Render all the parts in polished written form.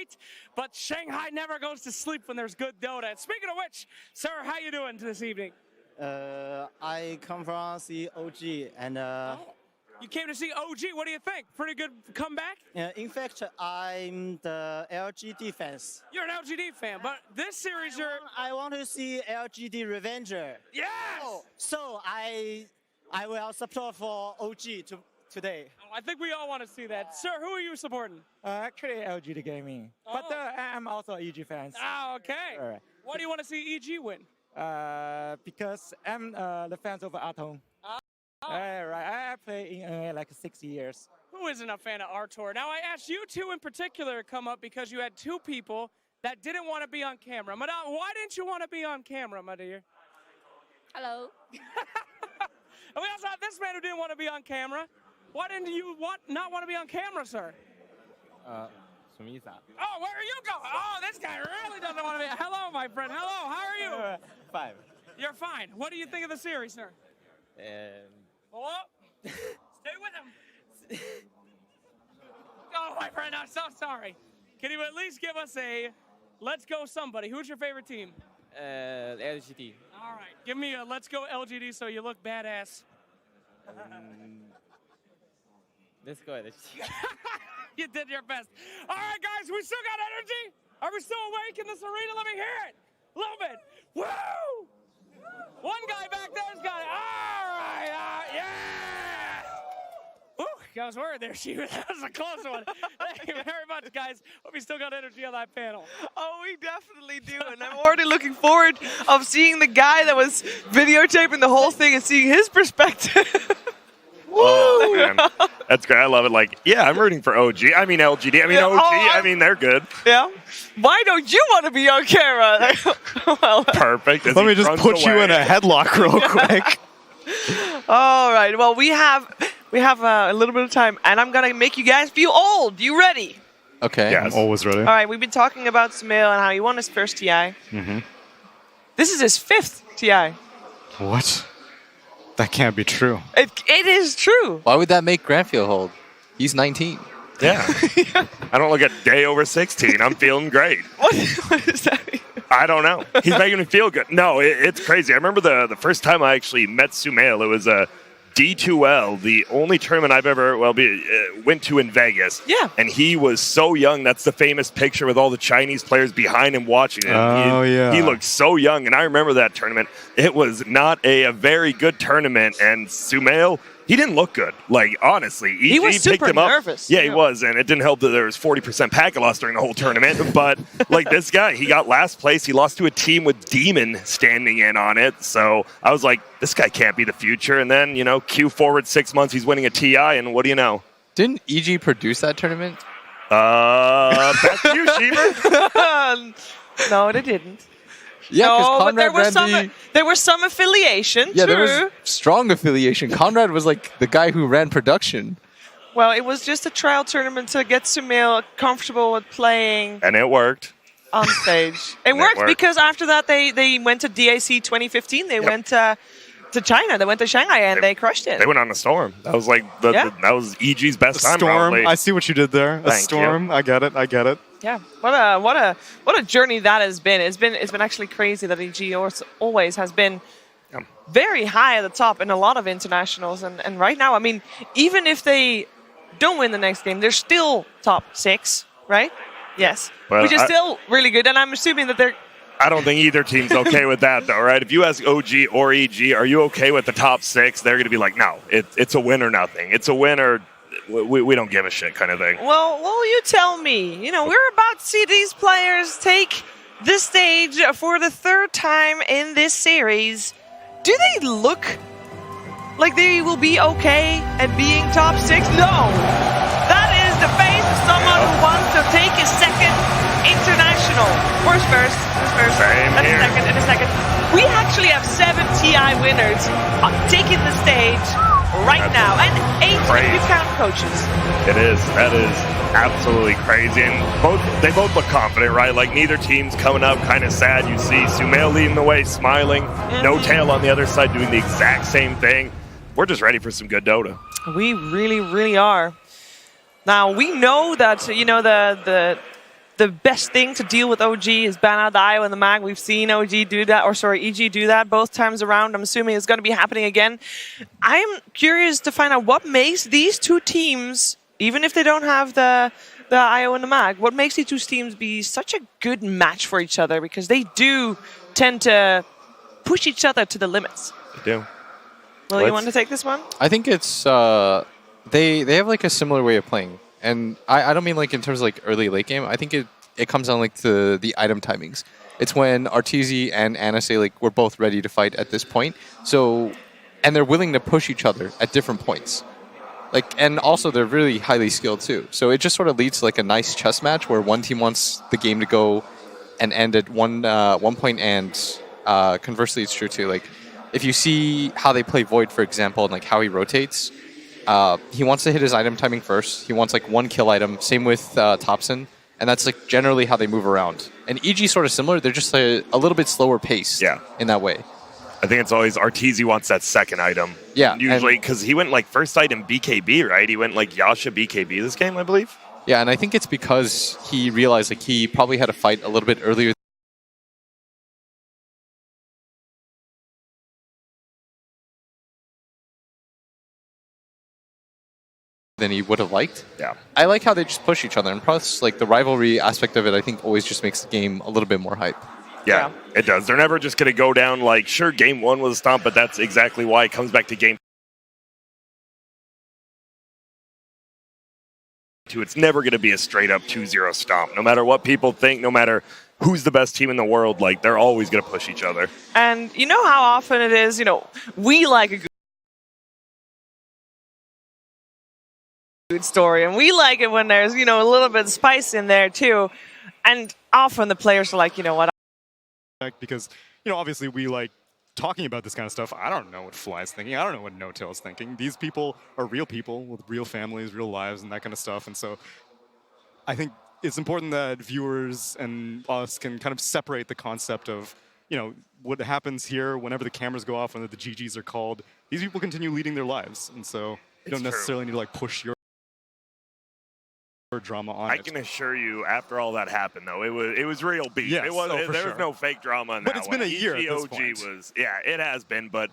late, but Shanghai never goes to sleep when there's good Dota. And speaking of which, sir, how you doing this evening? I come from OG and You came to see OG. What do you think? Pretty good comeback? in fact, I'm the LGD fans. You're an LGD fan, but this series I want to see LGD Revenger. Yes! So I will support for OG today. Oh, I think we all want to see that. Sir, who are you supporting? Actually, LGD Gaming. But I'm also an EG fan. Oh, okay. Why do you want to see EG win? Because I'm the fans of Atom. Right. I play in like 6 years. Who isn't a fan of R-Tor? Now, I asked you two in particular to come up because you had two people that didn't want to be on camera. Madame, why didn't you want to be on camera, my dear? Hello. And we also have this man who didn't want to be on camera. Why didn't you not want to be on camera, sir? Oh, where are you going? Oh, this guy really doesn't want to be. Hello, my friend. Hello, how are you? Fine. You're fine. What do you think of the series, sir? Oh, stay with him. Oh, my friend, I'm so sorry. Can you at least give us a let's go somebody? Who's your favorite team? LGD. All right, give me a let's go LGD so you look badass. Let's go LGD. You did your best. All right, guys, we still got energy? Are we still awake in this arena? Let me hear it. A little bit. Woo! One guy back there's got it. All right, yeah! Ooh, I was worried there, Shiva. That was a close one. Thank you very much, guys. Hope you still got energy on that panel. Oh, we definitely do, and I'm already looking forward of seeing the guy that was videotaping the whole thing and seeing his perspective. Oh, man. That's great. I love it. Like, yeah, I'm rooting for OG. I mean, LGD. I mean, OG. I mean, they're good. Yeah. Why don't you want to be on camera? Well, perfect. Let me just put you in a headlock real quick. All right. Well, we have a little bit of time, and I'm gonna make you guys feel old. You ready? Okay. Yes. I'm always ready. All right. We've been talking about Sumail and how he won his first TI. This is his 5th TI. What? That can't be true. It is true. Why would that make Grandfield hold? He's 19. Yeah. I don't look a day over 16. I'm feeling great. What does that mean? I don't know. He's making me feel good. No, it's crazy. I remember the first time I actually met Sumail. It was a D2L, the only tournament I've ever went to in Vegas. Yeah. And he was so young. That's the famous picture with all the Chinese players behind him watching it. Oh, yeah. He looked so young, and I remember that tournament. It was not a very good tournament, and Sumail, he didn't look good. Like, honestly. He was picked super him up. nervous. Yeah, he was, and it didn't help that there was 40% packet loss during the whole tournament. But, like, this guy, he got last place. He lost to a team with Demon standing in on it. So I was like, this guy can't be the future. And then, Q forward 6 months, he's winning a TI, and what do you know? Didn't EG produce that tournament? That's you, Sheever. No, they didn't. Yeah, because No, but Conrad there was some affiliation. Yeah, true. there was strong affiliation. Conrad was like the guy who ran production. Well, it was just a trial tournament to get Sumail comfortable with playing And it worked. on stage. It worked because after that they went to DAC 2015. They went to China. They went to Shanghai and they crushed it. They went on the Storm. That was like that was EG's best time. Storm. Probably. I see what you did there. A Thank storm. you. I get it. Yeah, what a journey that has been. It's been actually crazy that EG always has been very high at the top in a lot of internationals, and right now, I mean, even if they don't win the next game, they're still top 6, right? Yes, Well, which is still really good, and I'm assuming that they're. I don't think either team's okay with that, though, right? If you ask OG or EG, are you okay with the top 6? They're going to be like, no, it's a win or nothing. It's a win or we don't give a shit kind of thing. Well, you tell me. We're about to see these players take the stage for the 3rd time in this series. Do they look like they will be okay at being top 6? No. That is the face of someone who wants to take his 2nd international. Where's first? Same And here. a second. We actually have 7 TI winners taking the stage right now, and 8 if you count coaches. It is. That is absolutely crazy. And they both look confident, right? Like neither team's coming up kind of sad. You see Sumail leading the way, smiling. No Tail on the other side doing the exact same thing. We're just ready for some good Dota. We really, really are. Now we know that the the best thing to deal with OG is ban out the IO and the MAG. We've seen OG do that, or sorry, EG do that both times around. I'm assuming it's going to be happening again. I'm curious to find out what makes these two teams, even if they don't have the IO and the MAG, what makes these two teams be such a good match for each other, because they do tend to push each other to the limits. They do. Will, you want to take this one? I think it's they have like a similar way of playing, and I don't mean like in terms of like early late game. I think it comes down like to the item timings. It's when Arteezy and Anna say like we're both ready to fight at this point. So, and they're willing to push each other at different points. Like, and also they're really highly skilled too. So it just sort of leads to like a nice chess match where one team wants the game to go and end at one point, and conversely it's true too. Like, if you see how they play Void, for example, and like how he rotates, he wants to hit his item timing first. He wants like one kill item. Same with Thompson, and that's like generally how they move around. And EG is sort of similar. They're just a little bit slower paced. Yeah. In that way. I think it's always Arteezy wants that second item. Yeah, Usually, because he went like first item BKB, right? He went like Yasha BKB this game, I believe. Yeah, and I think it's because he realized like he probably had a fight a little bit earlier. Than he would have liked. Yeah. I like how they just push each other, and plus like the rivalry aspect of it, I think always just makes the game a little bit more hype. Yeah, it does. They're never just going to go down like, sure, game one was a stomp, but that's exactly why it comes back to game two. It's never going to be a straight up 2-0 stomp. No matter what people think, no matter who's the best team in the world, like they're always going to push each other. And you know how often it is, we like a good story, and we like it when there's, a little bit of spice in there too. And often the players are like, you know what? Because, obviously we like talking about this kind of stuff. I don't know what Fly's thinking. I don't know what No-Tail's thinking. These people are real people with real families, real lives, and that kind of stuff. And so I think it's important that viewers and us can kind of separate the concept of, what happens here whenever the cameras go off, when the GGs are called. These people continue leading their lives. And so you don't necessarily need to like push your drama on I it. can assure you, after all that happened, though, it was real beef. Yes, it was, for there sure. was no fake drama in But that it's one. been a year at this EG point. was, yeah, it has been, but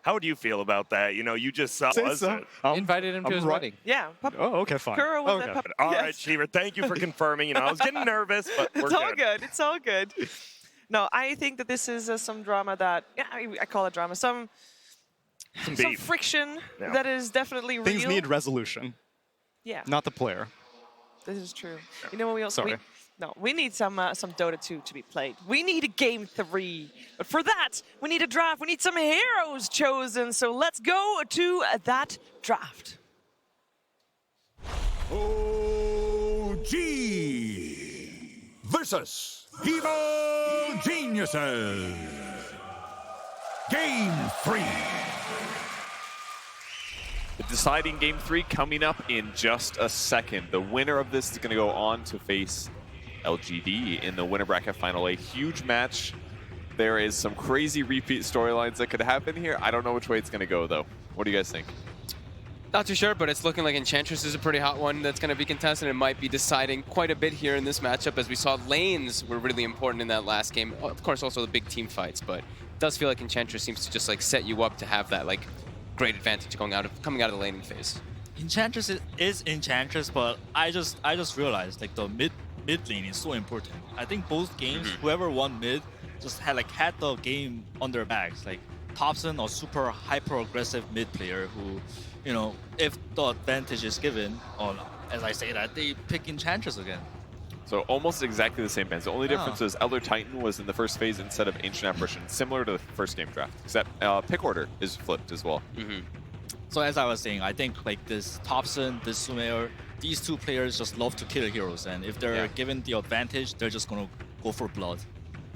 how would you feel about that? You just saw Say us. so. Invited him to his wedding. Yeah. Oh, okay, fine. Kuro with Okay. the pup- All right, yes. Cheever, thank you for confirming. I was getting nervous, but we're It's all good. good. It's all good. No, I think that this is some drama that, I call it drama, some beef. friction Yeah. that is definitely Things real. need resolution, Yeah, not the player. this is true. You know what we also Sorry. we need some Dota 2 to be played. We need a game 3. But for that, we need a draft. We need some heroes chosen. So let's go to that draft. OG versus Evil Geniuses. Game 3. The deciding game 3 coming up in just a second. The winner of this is going to go on to face LGD in the winner bracket final. A huge match. There is some crazy repeat storylines that could happen here. I don't know which way it's going to go, though. What do you guys think? Not too sure, but it's looking like Enchantress is a pretty hot one that's going to be contested. It might be deciding quite a bit here in this matchup, as we saw lanes were really important in that last game. Of course, also the big team fights, but it does feel like Enchantress seems to just like set you up to have that like great advantage coming out of the laning phase. Enchantress is Enchantress, but I just realized like the mid lane is so important. I think both games, whoever won mid, just had the game on their backs. Like Thompson, a super hyper aggressive mid player who, you know, if the advantage is given, or as I say that, they pick Enchantress again. So almost exactly the same bans. The only difference is Elder Titan was in the first phase instead of Ancient Apparition, similar to the first game draft, except pick order is flipped as well. So as I was saying, I think like this Thompson, this Sumer, these two players just love to kill heroes, and if they're given the advantage, they're just gonna go for blood.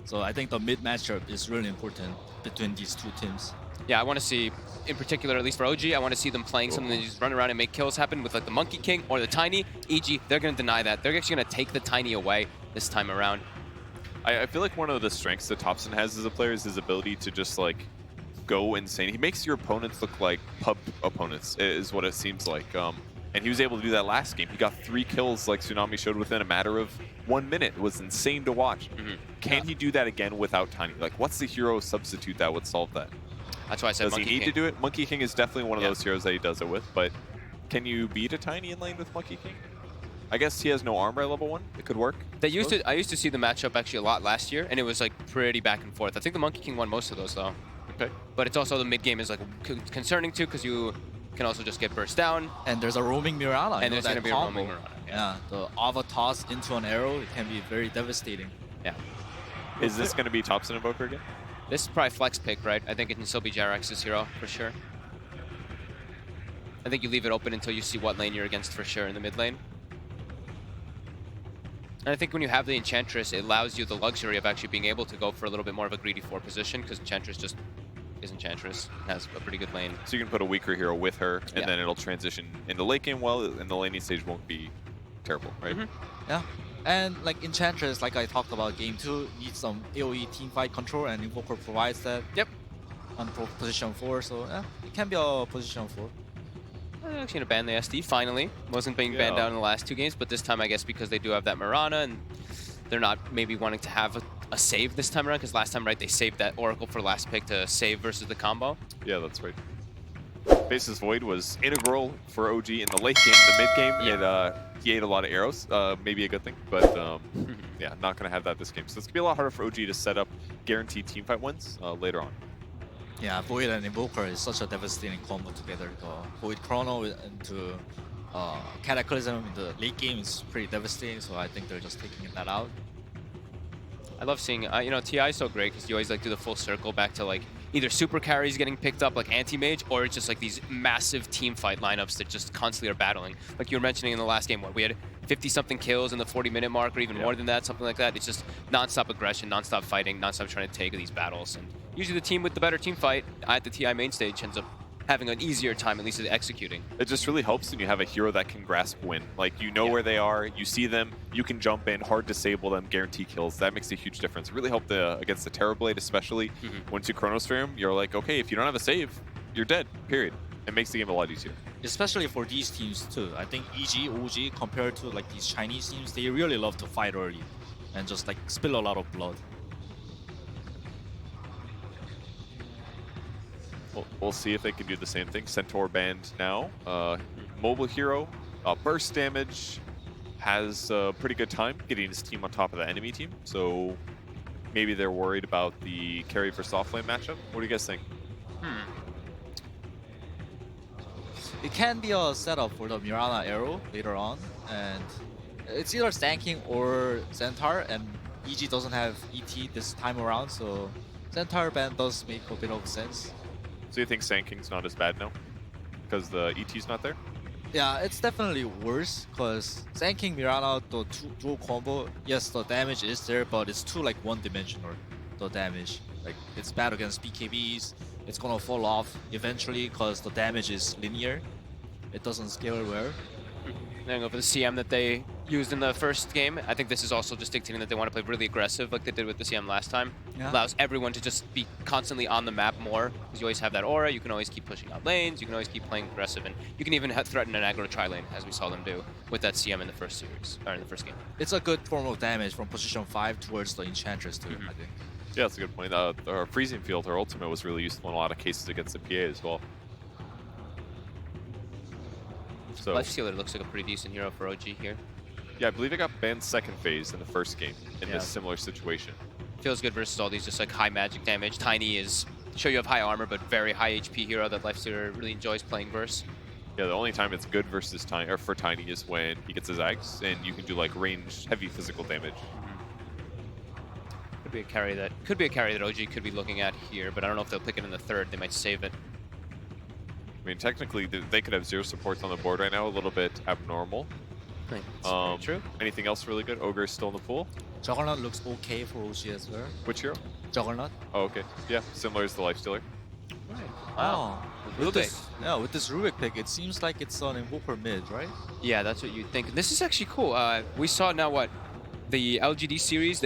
So I think the mid matchup is really important between these two teams. Yeah, I want to see, in particular, at least for OG, I want to see them playing something that just run around and make kills happen with like the Monkey King or the Tiny. EG, they're going to deny that. They're actually going to take the Tiny away this time around. I feel like one of the strengths that Thompson has as a player is his ability to just like go insane. He makes your opponents look like pub opponents, is what it seems like. And he was able to do that last game. He got 3 kills like Tsunami showed within a matter of 1 minute. It was insane to watch. Can he do that again without Tiny? Like, what's the hero substitute that would solve that? That's why I said Does Monkey he need King. to do it? Monkey King is definitely one of those heroes that he does it with, but can you beat a Tiny in lane with Monkey King? I guess he has no armor at level 1. It could work. I used to see the matchup actually a lot last year, and it was like pretty back and forth. I think the Monkey King won most of those though. Okay. But it's also the mid game is like concerning too, because you can also just get burst down. And there's a roaming Mirana. And there's going to be a roaming Mirana. Yeah, the Ava toss into an arrow, it can be very devastating. Yeah. Is this going to be Thompson Invoker again? This is probably flex pick, right? I think it can still be Jerax's hero for sure. I think you leave it open until you see what lane you're against for sure in the mid lane. And I think when you have the Enchantress, it allows you the luxury of actually being able to go for a little bit more of a greedy 4 position, because Enchantress just is Enchantress, has a pretty good lane. So you can put a weaker hero with her, and then it'll transition into late game well, and the laning stage won't be terrible, right? Yeah. And like Enchantress, like I talked about, game 2 needs some AoE teamfight control, and Invoker provides that. Yep. On position 4, so yeah, it can be a position 4. I'm actually going to ban the SD, finally. Wasn't being banned out in the last 2 games, but this time I guess because they do have that Mirana, and they're not maybe wanting to have a save this time around, because last time, right, they saved that Oracle for last pick to save versus the combo. Yeah, that's right. Faceless Void was integral for OG in the late game. The mid game, he ate a lot of arrows. Maybe a good thing, but yeah, not going to have that this game. So it's going to be a lot harder for OG to set up guaranteed teamfight wins later on. Yeah, Void and Invoker is such a devastating combo together. The Void Chrono into Cataclysm in the late game is pretty devastating, so I think they're just taking that out. I love seeing, you know, TI is so great because you always like do the full circle back to like either super carries getting picked up like anti-mage, or it's just like these massive team fight lineups that just constantly are battling. Like you were mentioning in the last game, what we had 50-something kills in the 40-minute mark, or even more than that, something like that. It's just non-stop aggression, non-stop fighting, non-stop trying to take these battles. And usually the team with the better team fight at the TI main stage ends up having an easier time, at least at executing. It just really helps when you have a hero that can grasp win. Like, you know where they are, you see them, you can jump in, hard disable them, guarantee kills. That makes a huge difference. It really helped against the Terrorblade, especially. Once you Chronosphere him, you're like, okay, if you don't have a save, you're dead, period. It makes the game a lot easier. Especially for these teams too. I think EG, OG, compared to like these Chinese teams, they really love to fight early and just like spill a lot of blood. We'll see if they can do the same thing. Centaur banned now. Mobile hero, burst damage, has a pretty good time getting his team on top of the enemy team. So maybe they're worried about the carry for soft lane matchup. What do you guys think? It can be a setup for the Mirana arrow later on, and it's either Stanking or Centaur, and EG doesn't have ET this time around, so Centaur ban does make a bit of sense. So you think Sanking's not as bad now? Because the ET's not there? Yeah, it's definitely worse, because Stanking Mirana, the dual combo, yes, the damage is there, but it's too like one-dimensional, the damage. Like, it's bad against BKBs, it's gonna fall off eventually because the damage is linear. It doesn't scale well. Then go for the CM that they used in the first game. I think this is also just dictating that they want to play really aggressive like they did with the CM last time. Yeah. Allows everyone to just be constantly on the map more, because you always have that aura. You can always keep pushing out lanes. You can always keep playing aggressive, and you can even threaten an aggro tri-lane, as we saw them do with that CM in the first series, or in the first game. It's a good form of damage from position 5 towards the Enchantress too, I think. Yeah, that's a good point. Our freezing field, her ultimate was really useful in a lot of cases against the PA as well. So Lifestealer looks like a pretty decent hero for OG here. yeah, I believe it got banned second phase in the first game in this similar situation. Feels good versus all these just like high magic damage. Tiny is, sure you have high armor, but very high HP hero that Lifestealer really enjoys playing versus. Yeah, the only time it's good versus Tiny, or for Tiny, is when he gets his Axe and you can do like ranged, heavy physical damage. Could be a carry that OG could be looking at here, but I don't know if they'll pick it in the third. They might save it. I mean, technically, they could have 0 supports on the board right now, a little bit abnormal. True. Anything else really good? Ogre is still in the pool. Juggernaut looks okay for OG as well. Which hero? Juggernaut. Oh, okay. Yeah, similar as the Lifestealer. Wow. With Rubik. this Rubik pick, it seems like it's an Invoker mid, right? Yeah, that's what you'd think. This is actually cool. We saw now what the LGD series.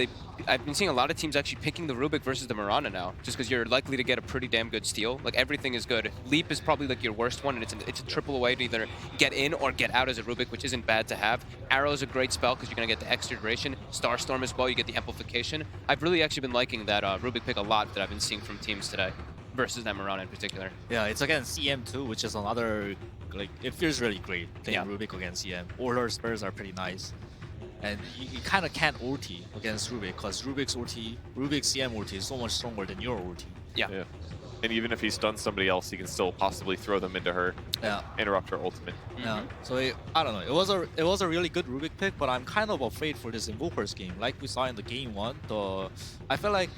I've been seeing a lot of teams actually picking the Rubik versus the Mirana now, just because you're likely to get a pretty damn good steal. Like everything is good. Leap is probably like your worst one, and it's a triple away to either get in or get out as a Rubik, which isn't bad to have. Arrow is a great spell because you're gonna get the extra duration. Starstorm as well, you get the amplification. I've really actually been liking that Rubik pick a lot that I've been seeing from teams today, versus that Mirana in particular. Yeah, it's against CM too, which is another, like, it feels really great playing Rubik against CM. All her spurs are pretty nice. And you kind of can't ulti against Rubik, because Rubik's CM ulti is so much stronger than your ulti. Yeah. And even if he stuns somebody else, he can still possibly throw them into her, interrupt her ultimate. Yeah. So I don't know. It was a really good Rubik pick, but I'm kind of afraid for this Invokers game. Like we saw in the game 1, I feel like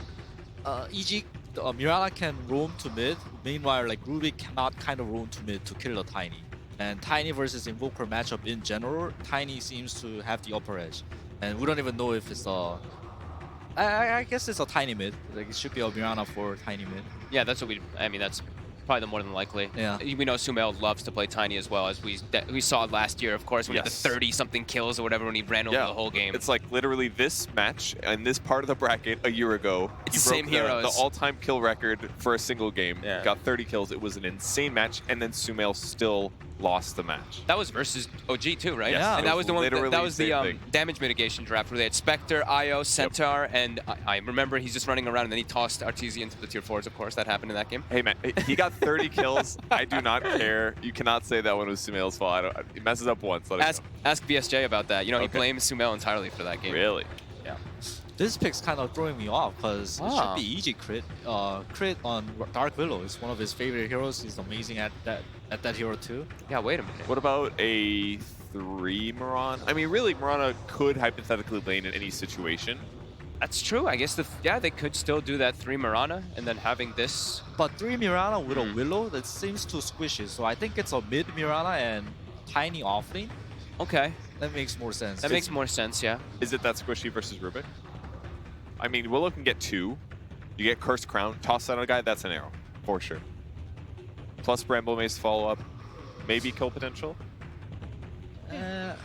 EG Mirana can roam to mid. Meanwhile, like Rubik cannot kind of roam to mid to kill the Tiny. And Tiny versus Invoker matchup in general, Tiny seems to have the upper edge. And we don't even know if it's I guess it's a Tiny mid. Like it should be a Mirana for Tiny mid. Yeah, that's what that's probably the more than likely. Yeah. We know Sumail loves to play Tiny as well, as we saw last year, of course, when he had the 30-something kills or whatever when he ran over the whole game. It's like literally this match and this part of the bracket a year ago. It's he the broke same heroes. the all-time kill record for a single game. Yeah. Got 30 kills. It was an insane match, and then Sumail still lost the match. That was versus OG too, right? Yes, and that was the one. That was the same thing. damage mitigation draft where they had Spectre, Io, Centaur, and I remember he's just running around and then he tossed Arteezy into the tier 4s. Of course, that happened in that game. Hey man, he got 30 kills. I do not care. You cannot say that one was Sumail's fault. He messes up once. Let it go. Ask BSJ about that. You know, he blames Sumail entirely for that game. Really? Yeah. This pick's kind of throwing me off because it should be EG crit. Crit on Dark Willow is one of his favorite heroes. He's amazing at that hero too. Yeah, wait a minute. What about a 3 Mirana? I mean, really, Mirana could hypothetically lane in any situation. That's true. I guess they could still do that 3 Mirana and then having this. But 3 Mirana with a Willow, that seems too squishy. So I think it's a mid Mirana and Tiny offlane. Okay. That makes more sense. That makes more sense, yeah. Is it that squishy versus Rubik? I mean, Willow can get 2. You get Cursed Crown, toss that on a guy, that's an arrow, for sure. Plus Bramble Mace follow-up, maybe kill potential. And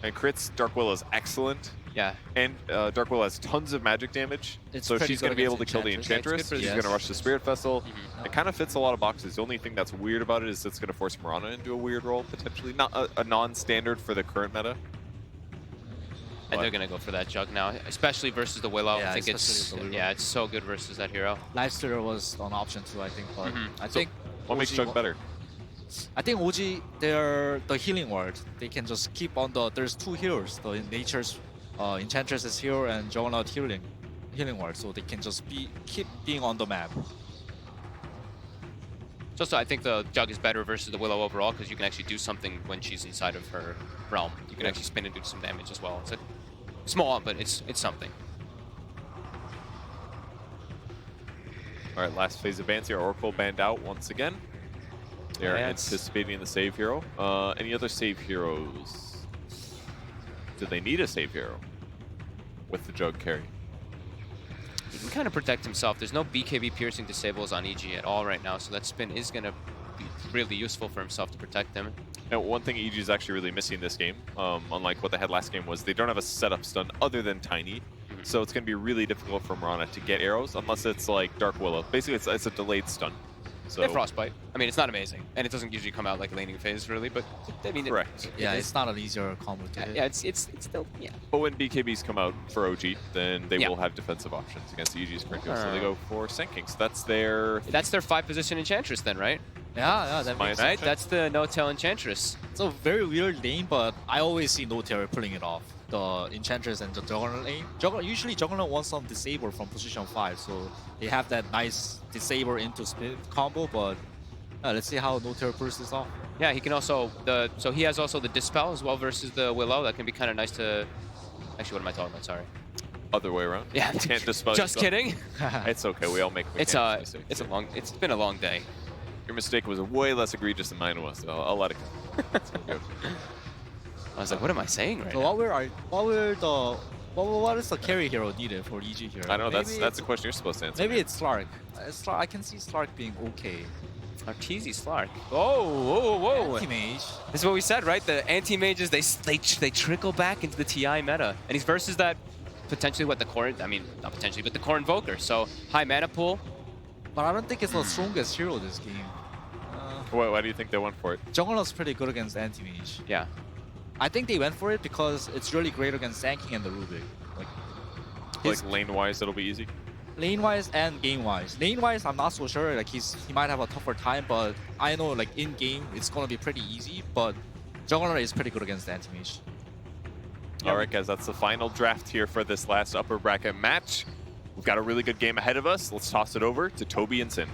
crits, Dark Willow is excellent. Yeah. And Dark Willow has tons of magic damage, so she's going to be able to kill the Enchantress. She's going to rush the Spirit Vessel. It kind of fits a lot of boxes. The only thing that's weird about it is it's going to force Mirana into a weird role, potentially. Not a non-standard for the current meta. And they're going to go for that Jug now, especially versus the Willow. Yeah, I think it's so good versus that hero. Lifestealer was an option too, I think. But I think what makes Jug better? I think OG, they're the healing ward. They can just keep on there's 2 heroes, the Nature's Enchantress is here and Juggernaut healing ward, so they can just keep being on the map. So I think the Jug is better versus the Willow overall because you can actually do something when she's inside of her realm. You can actually spin and do some damage as well. It's small, but it's something. All right, last phase of bans here. Oracle banned out once again. They're anticipating the save hero. Any other save heroes? Do they need a save hero with the Jug carry? He can kind of protect himself. There's no BKB piercing disables on EG at all right now, so that spin is going to be really useful for himself to protect him. Now, one thing EG is actually really missing this game, unlike what they had last game, was they don't have a setup stun other than Tiny. So it's going to be really difficult for Mirana to get arrows unless it's like Dark Willow. Basically, it's a delayed stun. So They have Frostbite. I mean, it's not amazing, and it doesn't usually come out like laning phase really, but I mean, correct. Yeah, it's not an easier combo to hit. Yeah, it's still But when BKBs come out for OG, then they Yeah. will have defensive options against EG's Krinko. So they go for Sand So that's their... That's their 5-position Enchantress then, right? Yeah, that My makes Right, sense. that's the no-tail Enchantress. It's a very weird lane, but I always see Notail pulling it off. The Enchantress and the Juggernaut lane. Usually Juggernaut wants some disable from position 5, so they have that nice disable into split combo, but let's see how Notail pulls this off. Yeah, he can also so he has also the Dispel as well versus the Willow. That can be kind of nice to. Actually, what am I talking about? Sorry. Other way around. Yeah. You can't dispel Just yourself. kidding. It's okay. We all make It's mistakes. it's been a long day. Your mistake was way less egregious than mine was. So I'll let it go. It's all good. I was like, what am I saying right So now? what is the carry hero needed for EG here? I don't know. Maybe That's a question you're supposed to answer. Maybe it's Slark. I can see Slark being okay. Arteezy Slark. Oh, whoa. Anti-mage. This is what we said, right? The anti-mages, they trickle back into the TI meta. And he's versus that, potentially what the core, I mean, not potentially, but the core Invoker. So, high mana pool. But I don't think it's the strongest hero this game. Why do you think they went for it? Jungler's pretty good against anti-mage. Yeah. I think they went for it because it's really great against Sanking and the Rubik. Like lane-wise, it'll be easy. Lane-wise and game-wise. Lane-wise, I'm not so sure. Like he might have a tougher time, but I know like in-game it's gonna be pretty easy. But Jungler is pretty good against anti-mage. All right, guys, that's the final draft here for this last upper bracket match. We've got a really good game ahead of us. Let's toss it over to Toby and Sind.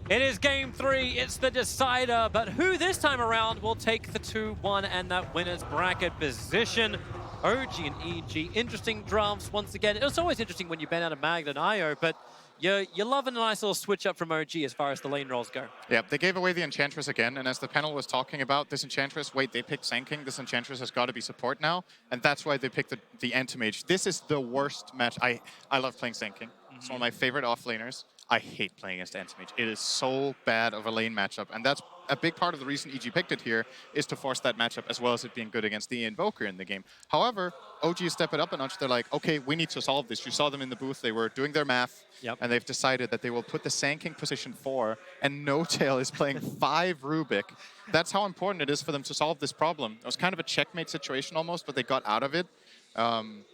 It is game 3, it's the decider, but who this time around will take the 2-1 and that winner's bracket position? OG and EG, interesting drafts once again. It's always interesting when you ban out of Magda and Io, but you're loving a nice little switch up from OG as far as the lane rolls go. Yeah, they gave away the Enchantress again, and as the panel was talking about, this Enchantress, wait, they picked Sand King, this Enchantress has got to be support now, and that's why they picked the Anti-Mage. This is the worst match. I love playing Sand King. It's one of my favorite off-laners. I hate playing against Anti-Mage. It is so bad of a lane matchup, and that's a big part of the reason EG picked it here, is to force that matchup as well as it being good against the Invoker in the game. However, OG step it up a notch. They're like, okay, we need to solve this. You saw them in the booth. They were doing their math, and they've decided that they will put the Sand King position 4, and Notail is playing 5 Rubik. That's how important it is for them to solve this problem. It was kind of a checkmate situation almost, but they got out of it. And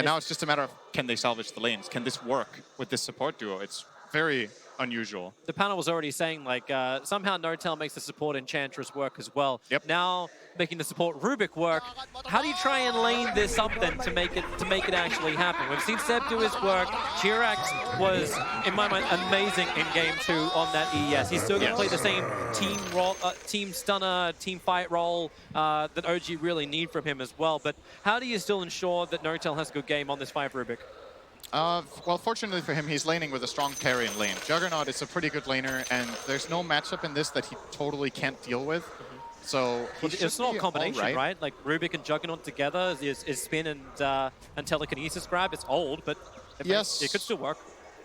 now it's just a matter of, can they salvage the lanes? Can this work with this support duo? It's very unusual. The panel was already saying, like, somehow Notail makes the support Enchantress work as well. Yep. Now, making the support Rubik work. How do you try and lane this up then to make it actually happen? We've seen Seb do his work. Chirax was, in my mind, amazing in game 2 on that ES. He's still going to play the same team role, team stunner, team fight role that OG really need from him as well. But how do you still ensure that Notail has a good game on this 5 Rubik? Well, fortunately for him, he's laning with a strong carry in lane. Juggernaut is a pretty good laner, and there's no matchup in this that he totally can't deal with. So it's not a combination, right? Like Rubik and Juggernaut together is spin and telekinesis grab. It's old, but it could still work.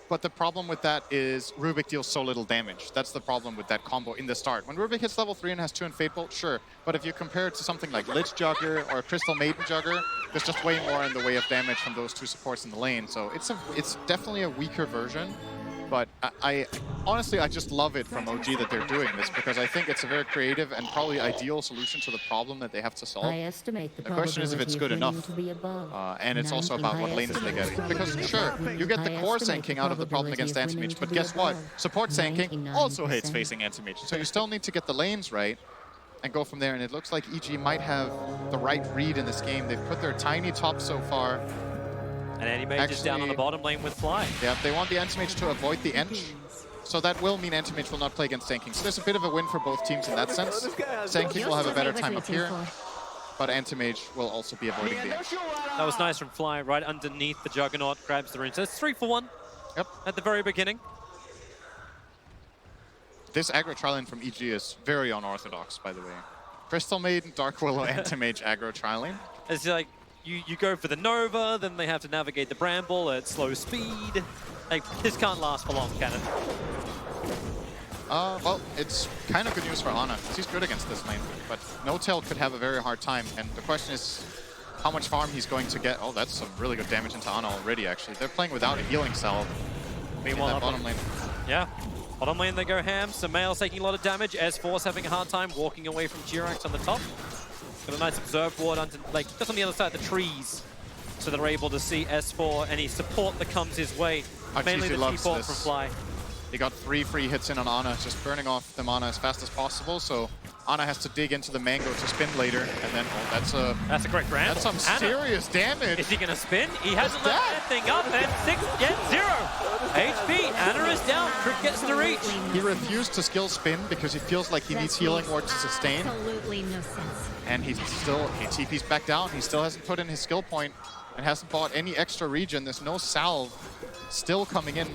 But the problem with that is Rubik deals so little damage. That's the problem with that combo in the start. When Rubik hits level 3 and has 2 in Fate Bolt, sure. But if you compare it to something like Lich Jugger or Crystal Maiden Jugger, there's just way more in the way of damage from those 2 supports in the lane. So it's definitely a weaker version. But I honestly, I just love it from OG that they're doing this, because I think it's a very creative and probably ideal solution to the problem that they have to solve. The question is if it's good enough. And it's also about what lanes they get. Because sure, you get the core Sand King out of the problem against Anti-Mage, but guess what? Support Sand King also hates facing Anti-Mage. So you still need to get the lanes right and go from there. And it looks like EG might have the right read in this game. They've put their tiny top so far. And Anti-Mage is down on the bottom lane with Fly. Yeah, they want the Anti-Mage to avoid the Ench. So that will mean Anti-Mage will not play against Sand King. So there's a bit of a win for both teams in that sense. Sand King will have a better time up here, but Anti-Mage will also be avoiding the Ench. That was nice from Fly, right underneath the Juggernaut, grabs the rune. So it's 3 for 1 at the very beginning. This aggro trial from EG is very unorthodox, by the way. Crystal Maiden, Dark Willow, Anti-Mage aggro trialing. It's like, you go for the Nova, then they have to navigate the Bramble at slow speed. Like, this can't last for long, can it? Well, it's kind of good news for Ana. He's good against this lane, but N0tail could have a very hard time. And the question is how much farm he's going to get. Oh, that's some really good damage into Ana already, actually. They're playing without a healing salve. Meanwhile, bottom lane. Yeah. Bottom lane they go ham. Sumail's taking a lot of damage. S4's having a hard time walking away from Jirax on the top. Got a nice observe ward under, like, just on the other side of the trees. So they're able to see S4 any support that comes his way. Mainly the T-port from Fly. He got 3 free hits in on Ana, just burning off the mana as fast as possible. So Ana has to dig into the mango to spin later, and then that's a great bramble. That's some serious damage. Is he gonna spin? He hasn't left anything up, and 0 HP. Ana is down. Crit gets the reach. He refused to skill spin because he feels like he needs healing ward to sustain. Absolutely no sense. And he TP's back down. He still hasn't put in his skill point and hasn't bought any extra regen. There's no salve still coming in.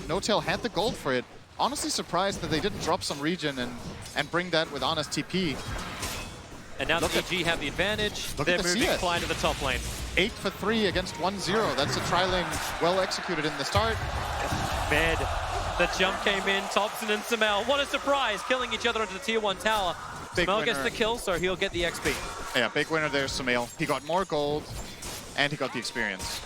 N0tail had the gold for it. Honestly surprised that they didn't drop some regen and bring that with Ana's TP. And now the EG have the advantage. They're moving Fly to the top lane. 8 for 3 against 1-0. That's a tri-lane well executed in the start. Mid. The jump came in. Topson and Sumail. What a surprise. Killing each other into the tier 1 tower. Sumail gets the kill, so he'll get the XP. Yeah, big winner there, Sumail. He got more gold and he got the experience.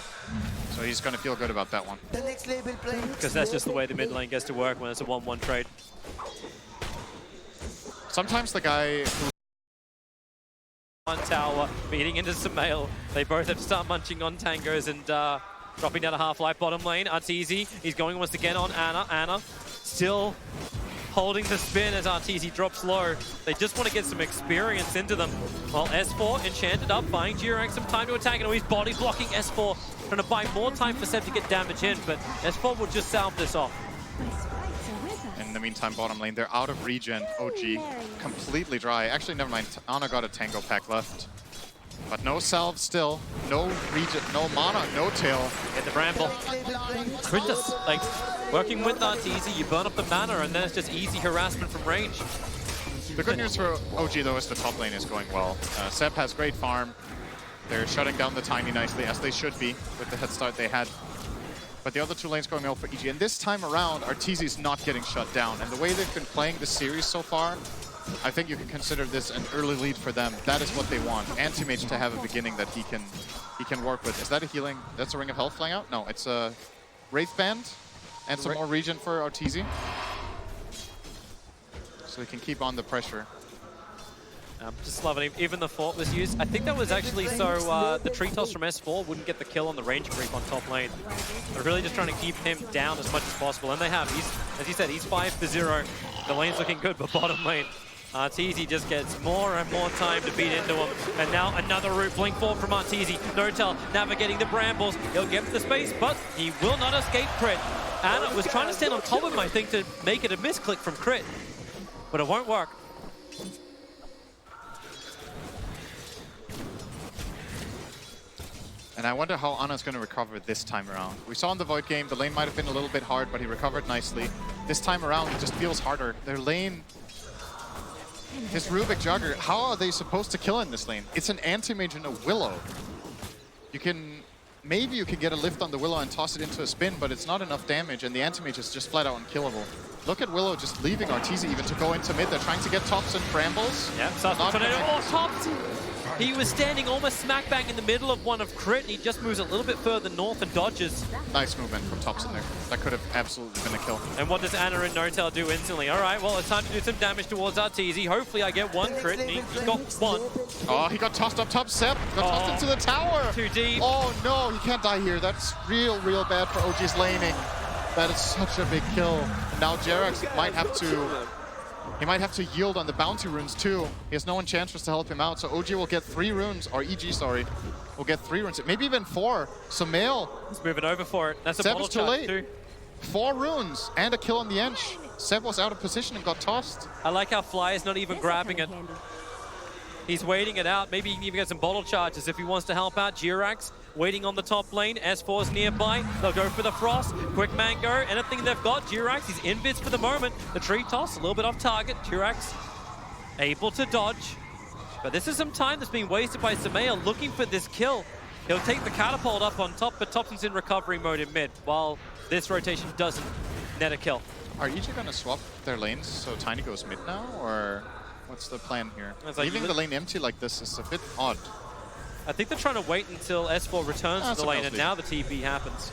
So he's going to feel good about that one. Because that's just the way the mid lane gets to work when it's a 1-1 trade. Sometimes the guy who... One tower, beating into Sumail. They both have to start munching on tangos and dropping down a half-life bottom lane. Arteezy, he's going once again on Ana. Ana still holding the spin as Arteezy drops low. They just want to get some experience into them. While S4 enchanted up, buying Jirax some time to attack, and he's body blocking S4. Trying to buy more time for Seb to get damage in, but S4 will just salve this off. In the meantime, bottom lane, they're out of regen. OG completely dry. Actually, never mind. Ana got a Tango pack left. But no salve still. No regen, no mana, N0tail. Get the bramble. Quintus, like, working with Arteezy, you burn up the mana, and then it's just easy harassment from range. The good news for OG, though, is the top lane is going well. Seb has great farm. They're shutting down the Tiny nicely, as they should be, with the head start they had. But the other 2 lanes going well for EG. And this time around, Arteezy's not getting shut down. And the way they've been playing this series so far, I think you can consider this an early lead for them. That is what they want. Anti-Mage to have a beginning that he can work with. Is that a healing? That's a Ring of Health flying out? No, it's a Wraith Band and some more regen for Arteezy. So he can keep on the pressure. Just loving even the fort was used. I think that was actually so the tree toss from S4 wouldn't get the kill on the range creep on top lane. They're really just trying to keep him down as much as possible, and they have. He's, as you said, he's 5 for 0. The lane's looking good, but bottom lane, Arteezy just gets more and more time to beat into him. And now another root blink forward from Arteezy. N0tail navigating the brambles. He'll get the space, but he will not escape crit. Ana was trying to stand on top of him, I think, to make it a misclick from crit, but it won't work. And I wonder how Ana's going to recover this time around. We saw in the Void game, the lane might have been a little bit hard, but he recovered nicely. This time around, it just feels harder. Their lane, his Rubik Jugger, how are they supposed to kill in this lane? It's an Anti-Mage and a Willow. You can, maybe you can get a lift on the Willow and toss it into a spin, but it's not enough damage, and the Anti-Mage is just flat out unkillable. Look at Willow just leaving Arteezy even to go into mid. They're trying to get Tops and Brambles. Yeah, Tops! He was standing almost smack bang in the middle of one of crit, and he just moves a little bit further north and dodges. Nice movement from Topson there. That could have absolutely been a kill. And what does Ana and N0tail do instantly? All right, well, it's time to do some damage towards Arteezy. Hopefully I get 1 crit, and he got 1. Oh, he got tossed up top. Seb got tossed into the tower. Too deep. Oh, no, he can't die here. That's real bad for OG's laning. That is such a big kill. And now Jirax might have to... He might have to yield on the bounty runes too. He has no Enchantress to help him out, so OG will get 3 runes, or EG, sorry, will get 3 runes, maybe even 4. Sumail. He's moving over for it. That's a Seb is too late. Too. 4 runes and a kill on the Ench. Seb was out of position and got tossed. I like how Fly is not even grabbing it. He's waiting it out. Maybe he can even get some bottle charges if he wants to help out. Jirax waiting on the top lane. S4's nearby. They'll go for the Frost. Quick Mango. Anything they've got. Jirax, he's invis for the moment. The tree toss, a little bit off target. Jirax able to dodge. But this is some time that's being wasted by Sumail looking for this kill. He'll take the catapult up on top, but Topson's in recovery mode in mid, while this rotation doesn't net a kill. Are EG going to swap their lanes so Tiny goes mid now, or what's the plan here? It's like Leaving the lane empty like this is a bit odd. I think they're trying to wait until S4 returns to the lane, and Supposedly. now the TP happens.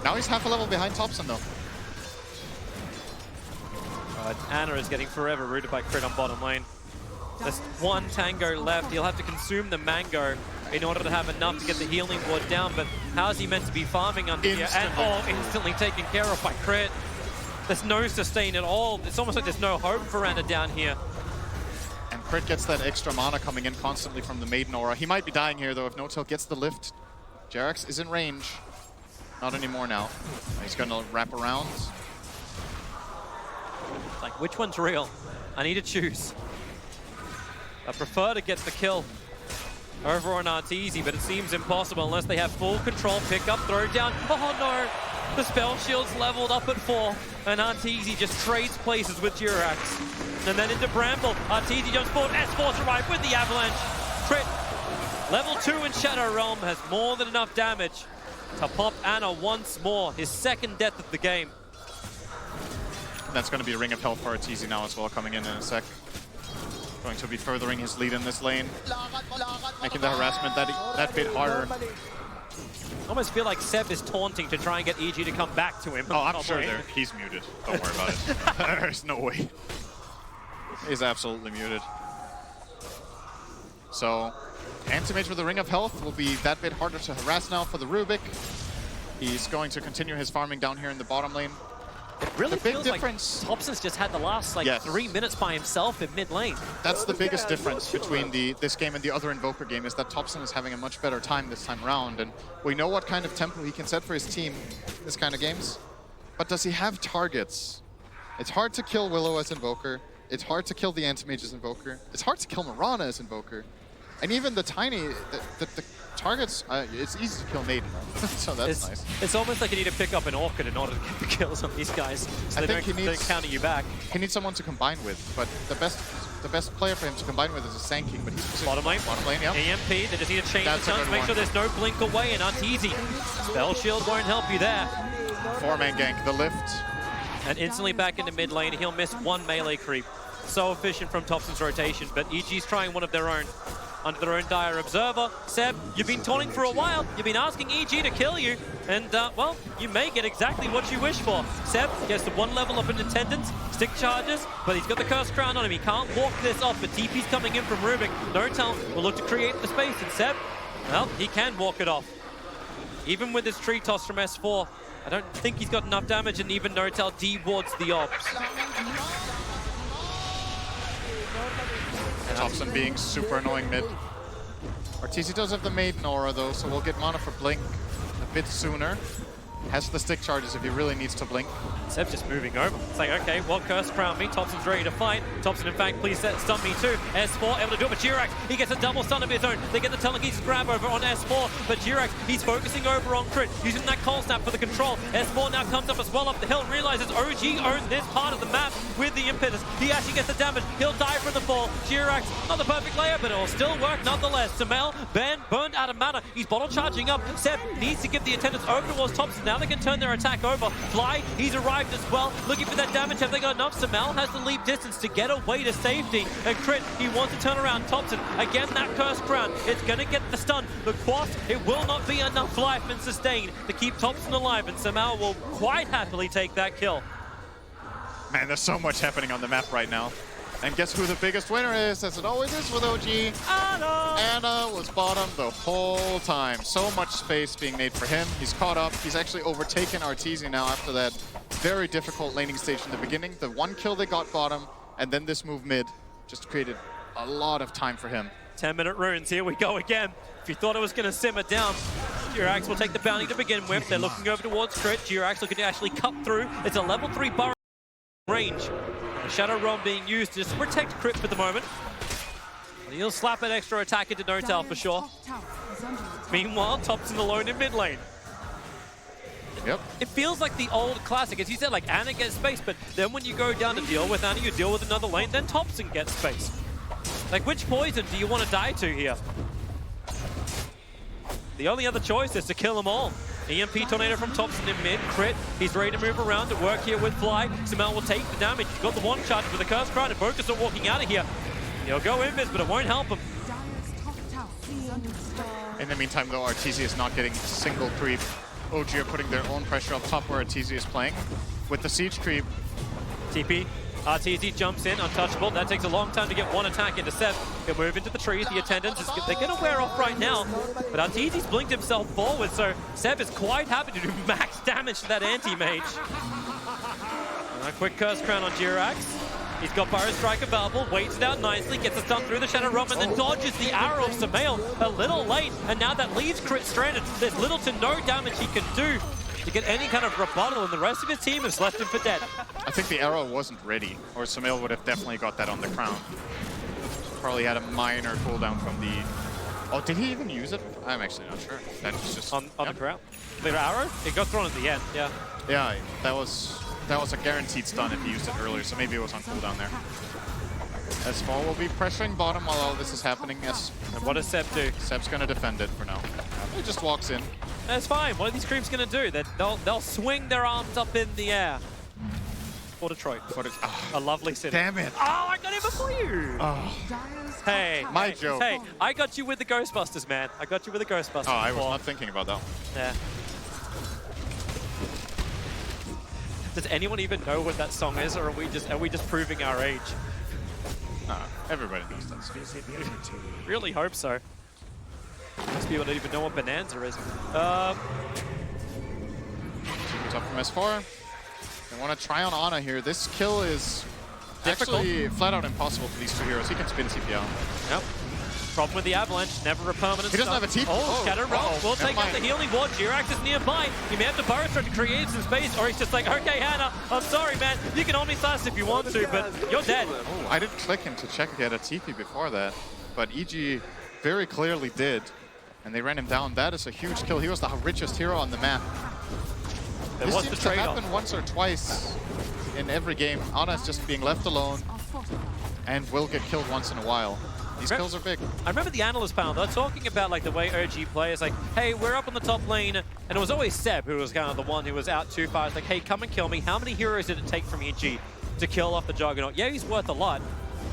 Now he's half a level behind Thompson though. Ana is getting forever rooted by Crit on bottom lane. There's one Tango left. He'll have to consume the Mango in order to have enough to get the healing ward down, but how is he meant to be farming under here? And instantly taken care of by Crit. There's no sustain at all. It's almost like there's no hope for Ana down here. And Crit gets that extra mana coming in constantly from the Maiden Aura. He might be dying here though if No-Tail gets the lift. JerAx is in range. Not anymore now. He's gonna wrap around. Like, which one's real? I need to choose. I prefer to get the kill over on Arteezy, but it seems impossible unless they have full control. Pick up, throw down. Oh no! The spell shield's leveled up at 4, and Arteezy just trades places with JerAx. And then into Bramble. Arteezy jumps forward. S4 survive with the avalanche. Crit. Level 2 in Shadow Realm has more than enough damage to pop Ana once more. His second death of the game. That's going to be a Ring of Health for Arteezy now as well, coming in a sec. Going to be furthering his lead in this lane, making the harassment that bit harder. I almost feel like Seb is taunting to try and get EG to come back to him. Oh, I'm sure he's muted. Don't worry about it. There's no way. He's absolutely muted. So, Anti-Mage with the Ring of Health will be that bit harder to harass now for the Rubik. He's going to continue his farming down here in the bottom lane. It really the big feels difference. like Thompson's just had the last 3 minutes by himself in mid lane. That's the biggest difference between this game and the other Invoker game, is that Thompson is having a much better time this time around, and we know what kind of tempo he can set for his team in this kind of games. But does he have targets? It's hard to kill Willow as Invoker. It's hard to kill the Anti-Mage as Invoker. It's hard to kill Mirana as Invoker. And even the Tiny, the targets, it's easy to kill Maiden, so that's nice. It's almost like you need to pick up an Orchid in order to get the kills on these guys, so they don't counter you back. He needs someone to combine with, but the best player for him to combine with is a Sand King, but he's bottom lane. Yeah. EMP, they just need to change the turns, make sure there's no blink away, and Arteezy. Spell Shield won't help you there. 4-man gank, the lift. And instantly back into mid lane, he'll miss one melee creep. So efficient from Thompson's rotation, but EG's trying one of their own. Under their own Dire Observer. Seb, you've been taunting for a while. You've been asking EG to kill you. And, well, you may get exactly what you wish for. Seb gets to 1 level up in attendance, stick charges, but he's got the Curse Crown on him. He can't walk this off, but TP's coming in from Rubik. No-Tail will look to create the space, and Seb, well, he can walk it off. Even with his tree toss from S4, I don't think he's got enough damage, and even No-Tail de-wards the ops. Thompson being super annoying mid. Arteezy does have the Maiden Aura though, so we'll get mana for Blink a bit sooner. Has the stick charges if he really needs to blink. Seb's just moving over. It's like, okay, well, Curse Crown me. Thompson's ready to fight. Thompson, in fact, please stun me too. S4 able to do it, but JerAx, he gets a double stun of his own. They get the telekinesis grab over on S4, but JerAx, he's focusing over on Crit, using that cold snap for the control. S4 now comes up as well up the hill, realizes OG owns this part of the map with the impetus. He actually gets the damage. He'll die from the fall. JerAx, not the perfect layer, but it'll still work nonetheless. Samel, Ben, burned out of mana. He's bottle charging up. Seb needs to give the attendance over towards Thompson. Now they can turn their attack over. Fly, he's arrived as well, looking for that damage. Have they got enough? Samel has the leap distance to get away to safety. And Crit, he wants to turn around. Thompson, again, that Curse Crown. It's going to get the stun. The Quas, it will not be enough life and sustain to keep Thompson alive, and Samel will quite happily take that kill. Man, there's so much happening on the map right now. And guess who the biggest winner is, as it always is with OG? Ana was bottom the whole time. So much space being made for him. He's caught up. He's actually overtaken Arteezy now after that very difficult laning stage in the beginning. The 1 kill they got bottom, and then this move mid just created a lot of time for him. 10-minute runes, here we go again. If you thought it was going to simmer down, JerAx will take the bounty to begin with. They're looking over towards Crit. JerAx looking to actually cut through. It's a level 3 burrow range. The Shadow Realm being used to just protect Crit for the moment. And he'll slap an extra attack into No-Tail for sure. Meanwhile, Thompson alone in mid lane. Yep. It feels like the old classic. As you said, like, Ana gets space, but then when you go down to deal with Ana, you deal with another lane, then Thompson gets space. Like, which poison do you want to die to here? The only other choice is to kill them all. EMP Tornado from Thompson in mid. Crit. He's ready to move around to work here with Fly. Sumail will take the damage. He's got the one charge with the Curse Crown, and Boka's not walking out of here. He'll go invis, but it won't help him. In the meantime, though, Arteezy is not getting a single creep. OG are putting their own pressure up top where Arteezy is playing. With the siege creep. TP. Arteezy jumps in, untouchable. That takes a long time to get one attack into Seb. He'll move into the trees. The attendants, they're going to wear off right now. But Arteezy's blinked himself forward, so Seb is quite happy to do max damage to that anti-mage. A quick Curse Crown on Jirax. He's got Pyro Strike available, waits it out nicely, gets a stun through the Shadow Realm, and then dodges the arrow of Sumail a little late. And now that leaves Crit stranded. There's little to no damage he can do to get any kind of rebuttal, and the rest of his team has left him for dead. I think the arrow wasn't ready, or Sumail would have definitely got that on the crown. Probably had a minor cooldown from the... Oh, did he even use it? I'm actually not sure. That was just... On the crown? The arrow? It got thrown at the end, yeah. Yeah, that was a guaranteed stun if he used it earlier, so maybe it was on cooldown there. S4 will be pressuring bottom while all this is happening. Yes. And what does Seb do? Seb's going to defend it for now. He just walks in. That's fine. What are these creeps going to do? They'll swing their arms up in the air. For Detroit. A lovely city. Damn it. Oh, I got it before you. Oh. Hey. My joke. Hey, I got you with the Ghostbusters, man. I got you with the Ghostbusters. Oh, I was not thinking about that one. Yeah. Does anyone even know what that song is, or are we just proving our age? Everybody knows that song. Really hope so. Most people don't even know what Bonanza is. Up from S4. They want to try on Ana here. This kill is actually flat out impossible for these two heroes. He can spin CP out. Yep. Problem with the Avalanche, never a permanent He doesn't have a TP. Oh, Shadow Realm will take out the healing ward. Jirax is nearby. He may have to Burrow Strike to create some space, or he's just like, okay, Hannah, I'm sorry, man. You can only slash if you want to, but you're dead. Oh, I didn't click him to check if he had a TP before that, but EG very clearly did, and they ran him down. That is a huge kill. He was the richest hero on the map. This seems to happen once or twice in every game. Ana is just being left alone and will get killed once in a while. These kills are big. I remember the analyst panel, they're talking about like the way OG plays, like, hey, we're up on the top lane, and it was always Seb who was kind of the one who was out too far. It's like, hey, come and kill me. How many heroes did it take from EG to kill off the Juggernaut? Yeah, he's worth a lot,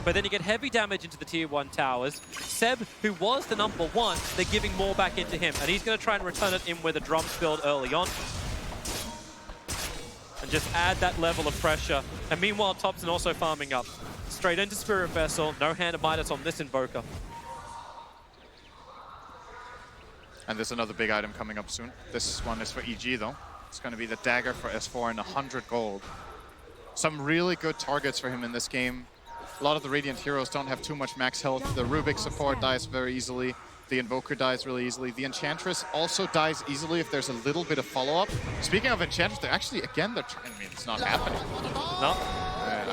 but then you get heavy damage into the tier 1 towers. Seb, who was the #1, they're giving more back into him, and he's going to try and return it in with a drums build early on. And just add that level of pressure. And meanwhile, Thompson also farming up. Straight into Spirit Vessel, no Hand of Midas on this Invoker. And there's another big item coming up soon. This one is for EG though. It's going to be the dagger for S4 and 100 gold. Some really good targets for him in this game. A lot of the Radiant heroes don't have too much max health. The Rubik support dies very easily. The Invoker dies really easily. The Enchantress also dies easily if there's a little bit of follow-up. Speaking of Enchantress, they're actually, again, they're trying, I mean, it's not happening. No.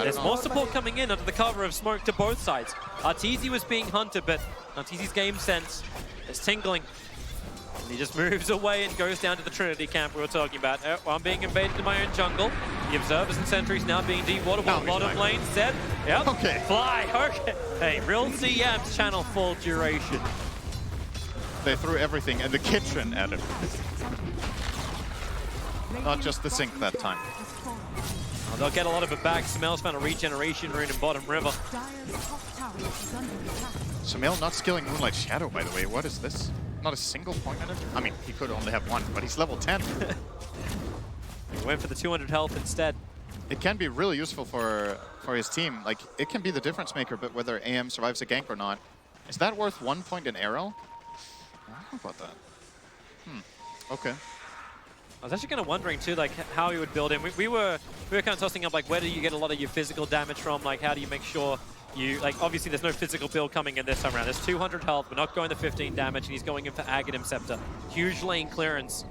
There's more support coming in under the cover of smoke to both sides. Arteezy was being hunted, but Arteezy's game sense is tingling. And he just moves away and goes down to the Trinity camp we were talking about. Oh, I'm being invaded in my own jungle. The Observers and Sentries now being dewatered. Bottom lane, Seb. Yep. Okay. Fly. Okay. Hey, real CM's channel full duration. They threw everything in the kitchen at him. Not just the sink that time. Oh, they'll get a lot of it back. Sumail's found a regeneration rune in bottom river. Sumail not skilling Moonlight Shadow, by the way. What is this? Not a single point in it? I mean, he could only have one, but he's level 10. He went for the 200 health instead. It can be really useful for his team. Like, it can be the difference maker, but whether AM survives a gank or not. Is that worth 1 point in arrow? I don't know about that. Okay. I was actually kind of wondering too, like how he would build in. We were kind of tossing up like where do you get a lot of your physical damage from? Like how do you make sure you like obviously there's no physical build coming in this time around. There's 200 health. We're not going to 15 damage, and he's going in for Aghanim Scepter. Huge lane clearance,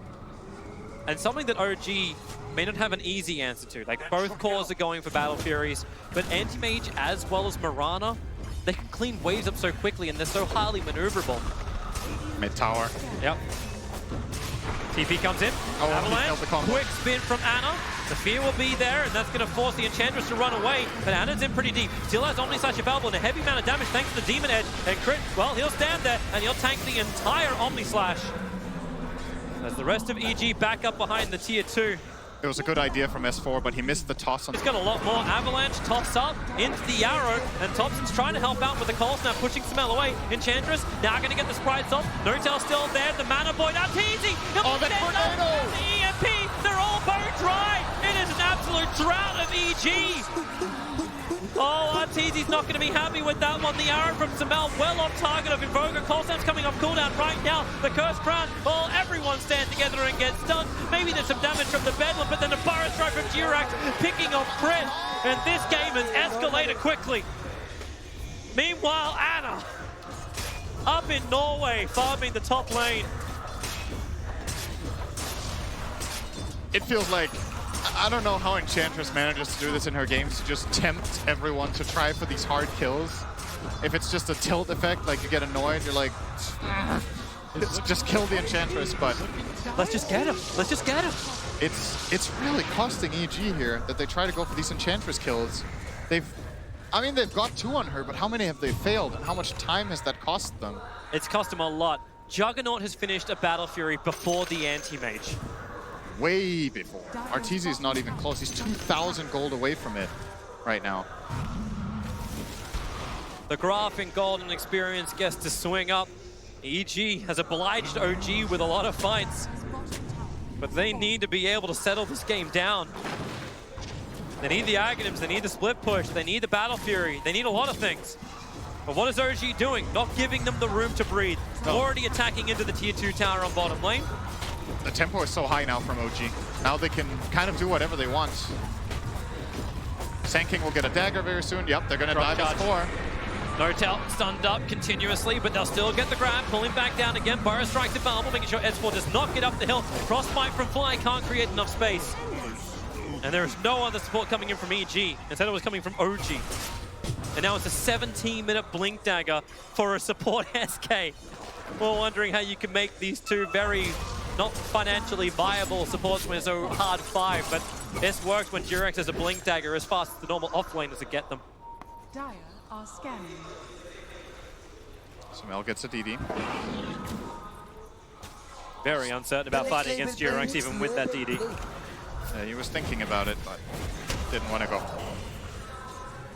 and something that OG may not have an easy answer to. Like both cores are going for Battle Furies, but Anti-Mage as well as Mirana, they can clean waves up so quickly, and they're so highly maneuverable. Mid tower. Yep. TP comes in. Avalanche. Quick spin from Ana. The fear will be there, and that's going to force the Enchantress to run away. But Ana's in pretty deep. Still has Omnislash available and a heavy amount of damage thanks to the Demon Edge. And Crit, well, he'll stand there and he'll tank the entire Omnislash. As the rest of EG back up behind the tier 2. It was a good idea from S4, but he missed the toss on. He's got a lot more. Avalanche tops up into the arrow, and Thompson's trying to help out with the cold snap, pushing Sumail away. Enchantress now going to get the sprites off. N0tail still there. The mana boy. That's easy. Oh, the tornado! The EMP. They're all bone dry. It is an absolute drought of EG. Oh, Arteezy's not going to be happy with that one. The arrow from Sumail well off target of Invoker. Cold snap's coming off cooldown right now. The Cursed Crown. Oh, everyone stand together and get stunned. Maybe there's some damage from the Bedlam, but then a Burrow Strike from Jirax picking off crit. And this game has escalated quickly. Meanwhile, Anna up in Norway farming the top lane. It feels like, I don't know how Enchantress manages to do this in her games, to just tempt everyone to try for these hard kills. If it's just a tilt effect, like you get annoyed, you're like, just kill the Enchantress, but... Let's just get him. Let's just get him. It's really costing EG here that they try to go for these Enchantress kills. They've got 2 on her, but how many have they failed? And how much time has that cost them? It's cost them a lot. Juggernaut has finished a Battle Fury before the Anti-Mage. Way before. Arteezy is not even close. He's 2,000 gold away from it right now. The Graph in Golden Experience gets to swing up. EG has obliged OG with a lot of fights, but they need to be able to settle this game down. They need the Aghanims, they need the split push, they need the Battle Fury, they need a lot of things. But what is OG doing? Not giving them the room to breathe. Already attacking into the tier 2 tower on bottom lane. The tempo is so high now from OG. Now they can kind of do whatever they want. Sand King will get a dagger very soon. Yep, they're going to dive S4. N0tail stunned up continuously, but they'll still get the grab. Pulling back down again. Burrow Strike to Balmor, making sure S4 does not get up the hill. Frostbite from Fly can't create enough space. And there is no other support coming in from EG. Instead it was coming from OG. And now it's a 17-minute Blink Dagger for a support SK. We're wondering how you can make these two very not financially viable supports when it's so hard 5, but this works when Jirax has a Blink Dagger as fast as the normal offlaners to get them. Dire are scanning. Sumail gets a DD. Very uncertain about fighting against Jirax even with that DD. He was thinking about it, but didn't want to go.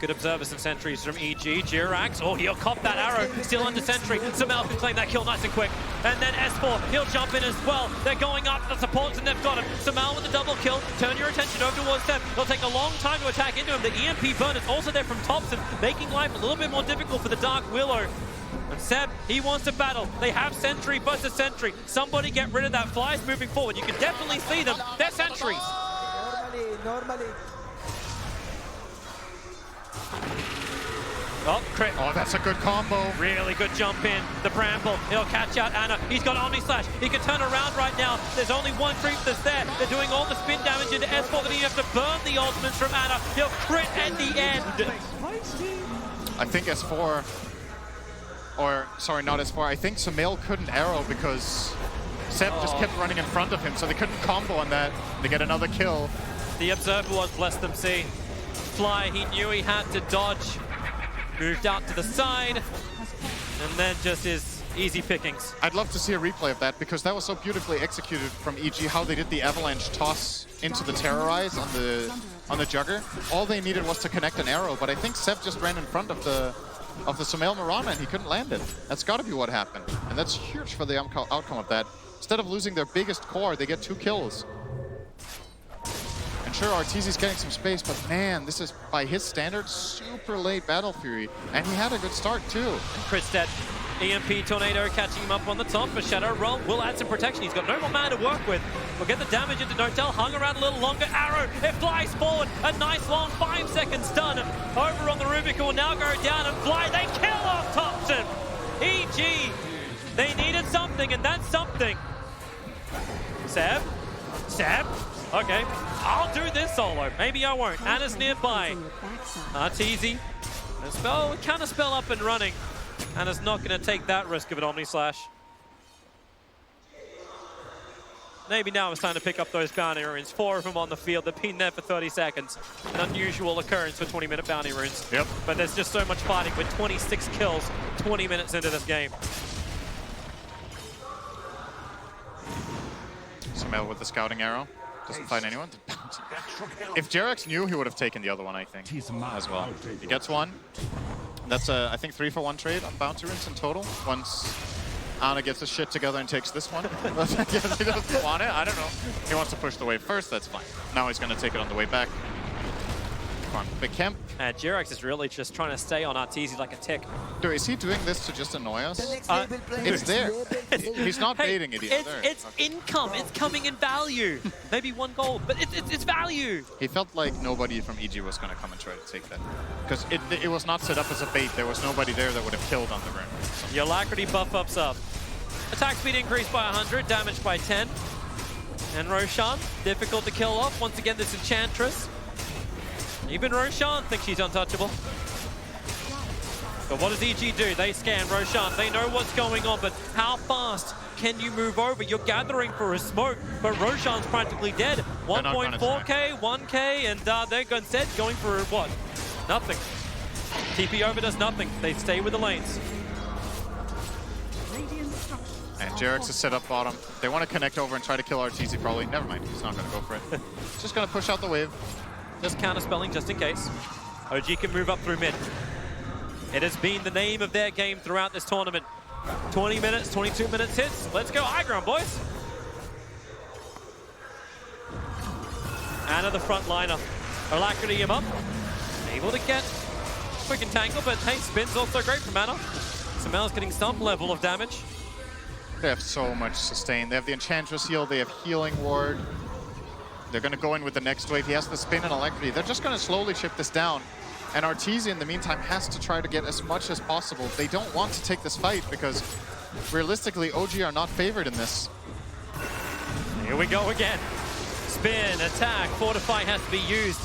Good observers and sentries from EG. Jirax, oh, he'll cop that arrow. Still under sentry. Sumail can claim that kill nice and quick. And then S4, he'll jump in as well. They're going up the supports and they've got him. Sumail with the double kill. Turn your attention over towards Seb. It'll take a long time to attack into him. The EMP burn is also there from Thompson, making life a little bit more difficult for the Dark Willow. And Seb, he wants to battle. They have sentry versus sentry. Somebody get rid of that. Flies moving forward. You can definitely see them. They're sentries. Normally. Oh, crit. Oh, that's a good combo. Really good jump in. The Bramble, he'll catch out Anna. He's got Omni Slash. He can turn around right now. There's only one creep that's there. They're doing all the spin damage into S4, but you have to burn the ultimates from Anna. He'll crit at the end. I think S4, or sorry, not S4, I think Sumail couldn't arrow because Seb just kept running in front of him, so they couldn't combo on that. They get another kill. The observer was, bless them see. Fly, he knew he had to dodge. Moved out to the side, and then just his easy pickings. I'd love to see a replay of that because that was so beautifully executed from EG, how they did the avalanche toss into the Terrorize on the Jugger. All they needed was to connect an arrow, but I think Seb just ran in front of the Sumail Mirana and he couldn't land it. That's got to be what happened, and that's huge for the outcome of that. Instead of losing their biggest core, they get 2 kills. Sure, Arteezy's getting some space, but man, this is, by his standards, super late Battle Fury. And he had a good start, too. Crit's dead. EMP Tornado catching him up on the top, but Shadow Realm will add some protection. He's got no more mana to work with. We'll get the damage into N0tail, hung around a little longer. Arrow, it flies forward. A nice long 5-second stun. Over on the Rubicon will now go down and fly. They kill off Thompson. EG, they needed something, and that's something. Seb? Okay, I'll do this solo. Maybe I won't. Anna's nearby. Arteezy. Spell, counter spell up and running. Anna's not going to take that risk of an Omni Slash. Maybe now it's time to pick up those bounty runes. 4 of them on the field. They've been there for 30 seconds. An unusual occurrence for 20-minute bounty runes. Yep. But there's just so much fighting with 26 kills 20 minutes into this game. Sumail with the scouting arrow. Doesn't find anyone. If Jerax knew, he would have taken the other one, I think, as well. He gets one. That's a, I think, 3-for-1 trade on bounty runes in total. Once Ana gets his shit together and takes this one. He doesn't want it. I don't know. He wants to push the wave first. That's fine. Now he's going to take it on the way back. Come on, Big Kemp. And Jerax is really just trying to stay on Arteezy like a tick. Dude, is he doing this to just annoy us? It's there. He's not baiting it either. It's income. It's coming in value. Maybe 1 gold, but it's value. He felt like nobody from EG was going to come and try to take that. Because it was not set up as a bait. There was nobody there that would have killed on the rune. Your Alacrity buff ups up. Attack speed increased by 100, damage by 10. And Roshan, difficult to kill off. Once again, this Enchantress. Even Roshan thinks she's untouchable. But what does EG do? They scan Roshan. They know what's going on, but how fast can you move over? You're gathering for a smoke, but Roshan's practically dead. 1.4k, 1k, and they're instead going for what? Nothing. TP over does nothing. They stay with the lanes. And Jerax is set up bottom. They want to connect over and try to kill Arteezy probably. Never mind, he's not going to go for it. Just going to push out the wave. Just counterspelling just in case. OG can move up through mid. It has been the name of their game throughout this tournament. 20 minutes, 22 minutes hits. Let's go high ground, boys. Ana the front liner. Alacrity him up. Able to get quick entangle, but hey, spin's also great from Ana. Sumail's getting some level of damage. They have so much sustain. They have the Enchantress heal, they have Healing Ward. They're going to go in with the next wave. He has the spin and Alacrity. They're just going to slowly chip this down. And Arteezy, in the meantime, has to try to get as much as possible. They don't want to take this fight because, realistically, OG are not favored in this. Here we go again. Spin, attack, Fortify has to be used.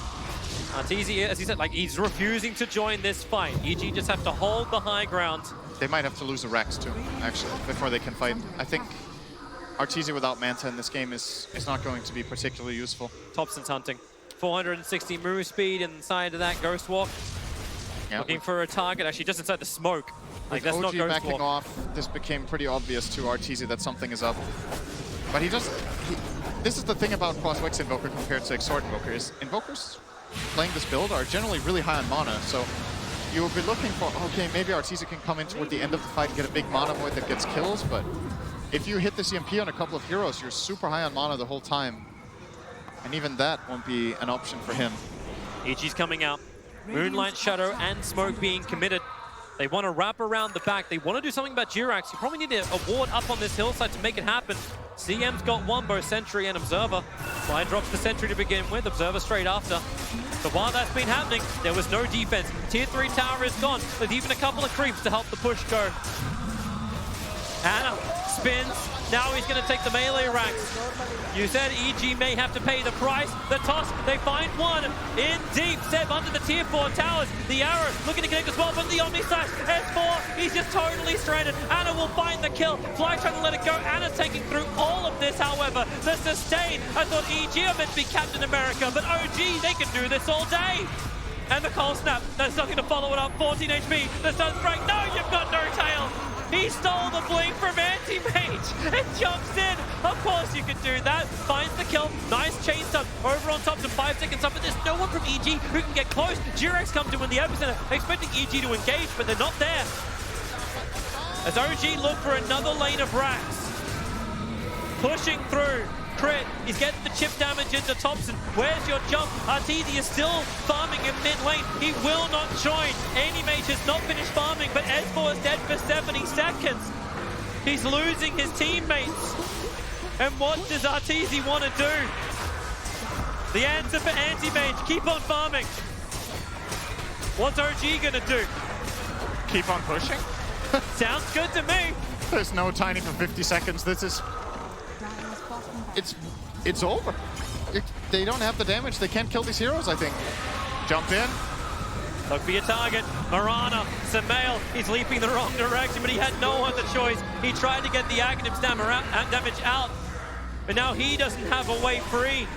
Arteezy, as he said, like he's refusing to join this fight. EG just have to hold the high ground. They might have to lose a Rex too, actually, before they can fight. I think Arteezy without Manta in this game is not going to be particularly useful. Topson's hunting. 460 move speed inside of that Ghost Walk. Yeah, looking for a target, actually just inside the smoke. Like that's OG not Ghost backing Walk. off, this became pretty obvious to Arteezy that something is up. But this is the thing about Crosswix Invoker compared to Exhort Invoker, is Invokers playing this build are generally really high on mana, so you will be looking for, okay, maybe Arteezy can come in toward the end of the fight and get a big mana void that gets kills, but if you hit the CMP on a couple of heroes, you're super high on mana the whole time. And even that won't be an option for him. EG's coming out. Moonlight Shadow and Smoke being committed. They want to wrap around the back. They want to do something about Jerax. You probably need a ward up on this hillside to make it happen. CM's got one, both Sentry and Observer. Fly drops the Sentry to begin with, Observer straight after. But while that's been happening, there was no defense. Tier 3 tower is gone, with even a couple of creeps to help the push go. Ana spins. Now he's going to take the melee ranks. You said EG may have to pay the price. The toss, they find one in deep. Seb under the tier 4 towers. The arrow looking to connect as well, but the Omni Slash. S4, he's just totally stranded. Ana will find the kill. Fly trying to let it go. Ana's taking through all of this, however. The sustain. I thought EG are meant to be Captain America, but OG, they can do this all day. And the cold snap. There's nothing to follow it up. 14 HP. The stun strike. No, you've got no tail. He stole the blink from Anti-Mage and jumps in. Of course you can do that. Finds the kill. Nice chain stun over on top to 5 seconds up, but there's no one from EG who can get close. Jerax comes in with the epicenter, expecting EG to engage, but they're not there. As OG look for another lane of racks. Pushing through. Crit, he's getting the chip damage into Topson. Where's your jump? Arteezy is still farming in mid lane. He will not join. Anti-Mage has not finished farming, but S4 is dead for 70 seconds. He's losing his teammates. And what does Arteezy want to do? The answer for Anti-Mage, keep on farming. What's OG gonna do? Keep on pushing? Sounds good to me. There's no Tiny for 50 seconds. This is... It's over. They don't have the damage. They can't kill these heroes, I think. Jump in. Look for your target. Mirana, Sumail, he's leaping the wrong direction, but he had no other choice. He tried to get the Aghanim's damage out, but now he doesn't have a way free.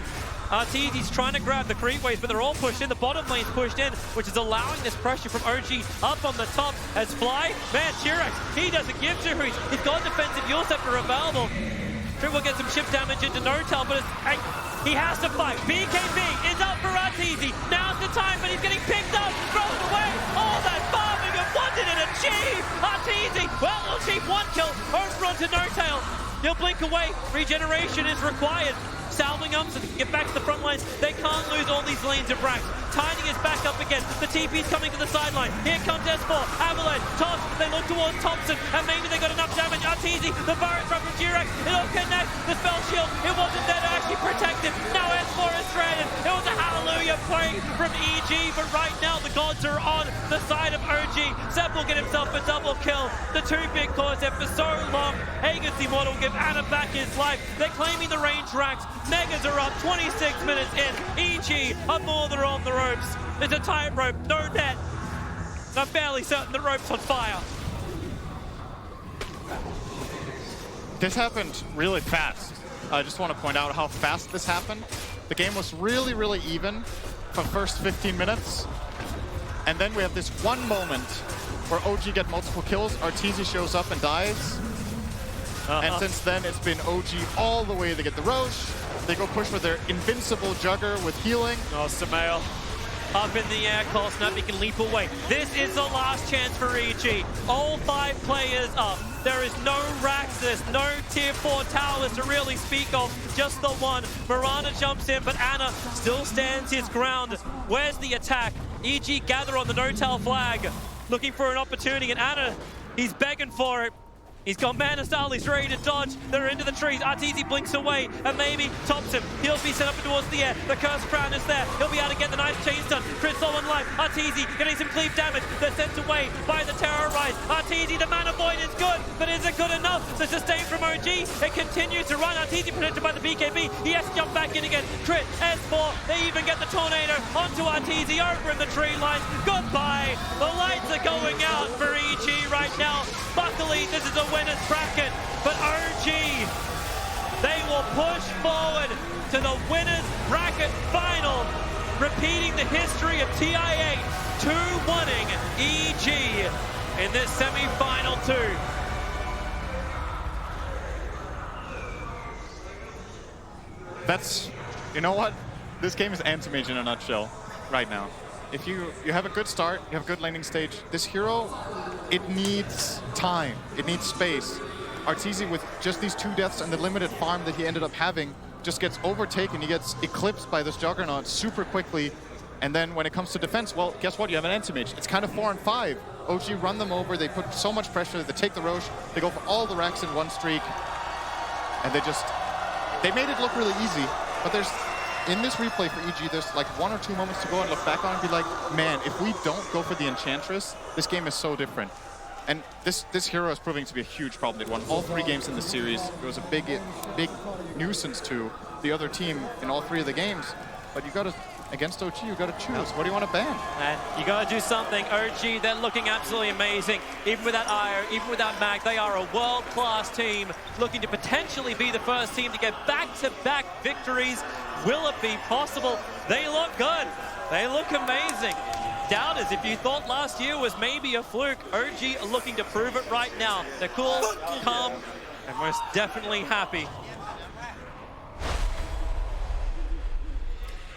Arteezy's trying to grab the creep waves, but they're all pushed in. The bottom lane's pushed in, which is allowing this pressure from OG up on the top as Fly. Man, Jerax, he doesn't give two hoots. He's got defensive Yule Scepter available. Crit will get some chip damage into N0tail, but he has to fight. BKB is up for Arteezy. Now's the time, but he's getting picked up, thrown away. All that farming, and what did it achieve? Arteezy, well, it'll achieve 1 kill. Overrun to N0tail. He'll blink away. Regeneration is required. Salving up so they can get back to the front lines. They can't lose all these lanes of Brax. Tiny is back up again. The TP's coming to the sideline. Here comes S4. Avalanche. Toss. They look towards Thompson. And maybe they got enough damage. Arteezy. The Barret from Durex. It'll connect. The spell shield. It wasn't there to actually protect him. Now S4 is stranded. It was a hallelujah play from EG. But right now the gods are on the side of OG. Seb will get himself a double kill. The two big cores there for so long. Hagen's Immortal will give Ana back his life. They're claiming the range racks. Megas are up 26 minutes in. EG are more than on the ropes. It's a tightrope, no net. I'm fairly certain the rope's on fire. This happened really fast. I just want to point out how fast this happened. The game was really, really even for the first 15 minutes. And then we have this one moment where OG get multiple kills, Arteezy shows up and dies. And since then, it's been OG all the way to get the Roche. They go push with their invincible Jugger with healing. Oh, Sumail. Up in the air, Cold Snap, he can leap away. This is the last chance for EG. All 5 players up. There is no racks, there's no tier 4 towers to really speak of, just the one. Mirana jumps in, but Ana still stands his ground. Where's the attack? EG gather on the N0tail flag, looking for an opportunity, and Ana, he's begging for it. He's got Mana Style, he's ready to dodge. They're into the trees. Arteezy blinks away, and maybe Thompson. He'll be sent up towards the air. The Cursed Crown is there. He'll be able to get the nice chain stun. Chris Low on life. Arteezy getting some cleave damage. They're sent away by the Terrorize. Arteezy, the Mana Void is good, but is it good enough to sustain from OG? It continues to run. Arteezy protected by the BKB. He has to jump back in again. Crit, S4. They even get the Tornado onto Arteezy over in the tree line. Goodbye. The lights are going out for EG right now. Luckily, this is a winner's bracket, but OG, they will push forward to the winner's bracket final, repeating the history of TI8, 2-1ing EG in this semi-final 2. That's, you know what? This game is Anti-Mage in a nutshell right now. If you have a good start, you have a good landing stage, this hero, it needs time, it needs space. Arteezy, with just these 2 deaths and the limited farm that he ended up having, just gets overtaken. He gets eclipsed by this Juggernaut super quickly. And then when it comes to defense, well, guess what? You have an Anti-Mage. It's kind of 4-on-5. OG run them over, they put so much pressure, they take the Roche, they go for all the racks in one streak. And they made it look really easy, but in this replay for EG, there's like 1 or 2 moments to go and look back on and be like, man, if we don't go for the Enchantress, this game is so different. And this hero is proving to be a huge problem. It won all 3 games in the series. It was a big nuisance to the other team in all 3 of the games. But you got to, against OG, you got to choose. What do you want to ban? And you got to do something. OG, they're looking absolutely amazing. Even without Ire, even without Mag, they are a world-class team looking to potentially be the first team to get back-to-back victories. Will it be possible? They look good. They look amazing. Doubters, if you thought last year was maybe a fluke, OG are looking to prove it right now. They're cool, calm, and most definitely happy.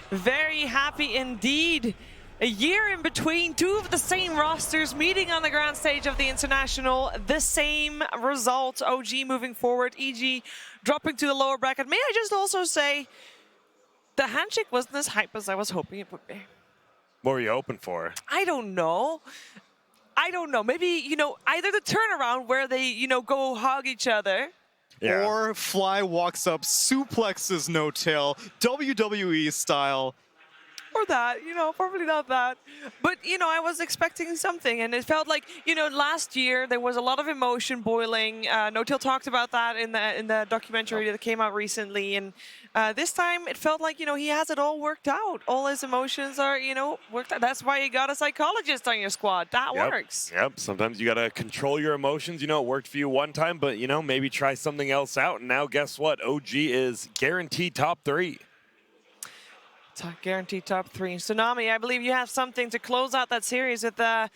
Very happy indeed. A year in between, 2 of the same rosters meeting on the grand stage of the International. The same result, OG moving forward, EG dropping to the lower bracket. May I just also say, the handshake wasn't as hype as I was hoping it would be. What were you hoping for? I don't know. Maybe, either the turnaround where they, go hug each other. Yeah. Or Fly walks up, suplexes N0tail, WWE style. Or that, probably not that. But, I was expecting something, and it felt like, last year there was a lot of emotion boiling. N0tail talked about that in the documentary that came out recently, and this time it felt like, he has it all worked out. All his emotions are, worked out. That's why you got a psychologist on your squad. That works. Yep, sometimes you got to control your emotions. It worked for you one time, but, maybe try something else out. And now guess what? OG is guaranteed top 3. Guaranteed top 3. Tsunami, I believe you have something to close out that series with the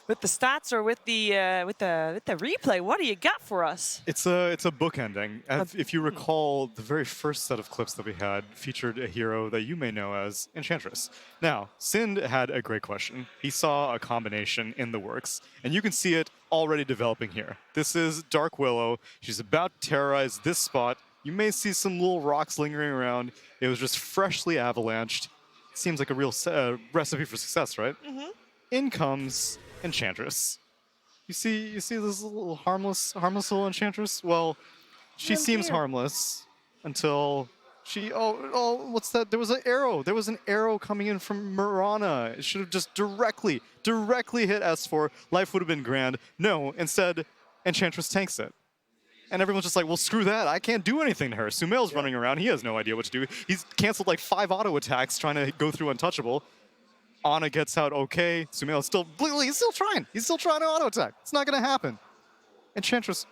stats or with the replay. What do you got for us? It's a bookending. If you recall, the very first set of clips that we had featured a hero that you may know as Enchantress. Now, Sind had a great question. He saw a combination in the works, and you can see it already developing here. This is Dark Willow. She's about to terrorize this spot. You may see some little rocks lingering around. It was just freshly avalanched. Seems like a real recipe for success, right? Mm-hmm. In comes Enchantress. You see this little harmless little Enchantress? Well, she seems harmless until she. Oh, what's that? There was an arrow. There was an arrow coming in from Mirana. It should have just directly hit S4. Life would have been grand. No, instead, Enchantress tanks it. And everyone's just like, well, screw that. I can't do anything to her. Sumail's running around. He has no idea what to do. He's canceled like 5 auto attacks trying to go through untouchable. Ana gets out okay. Sumail's he's still trying. He's still trying to auto attack. It's not going to happen. Enchantress,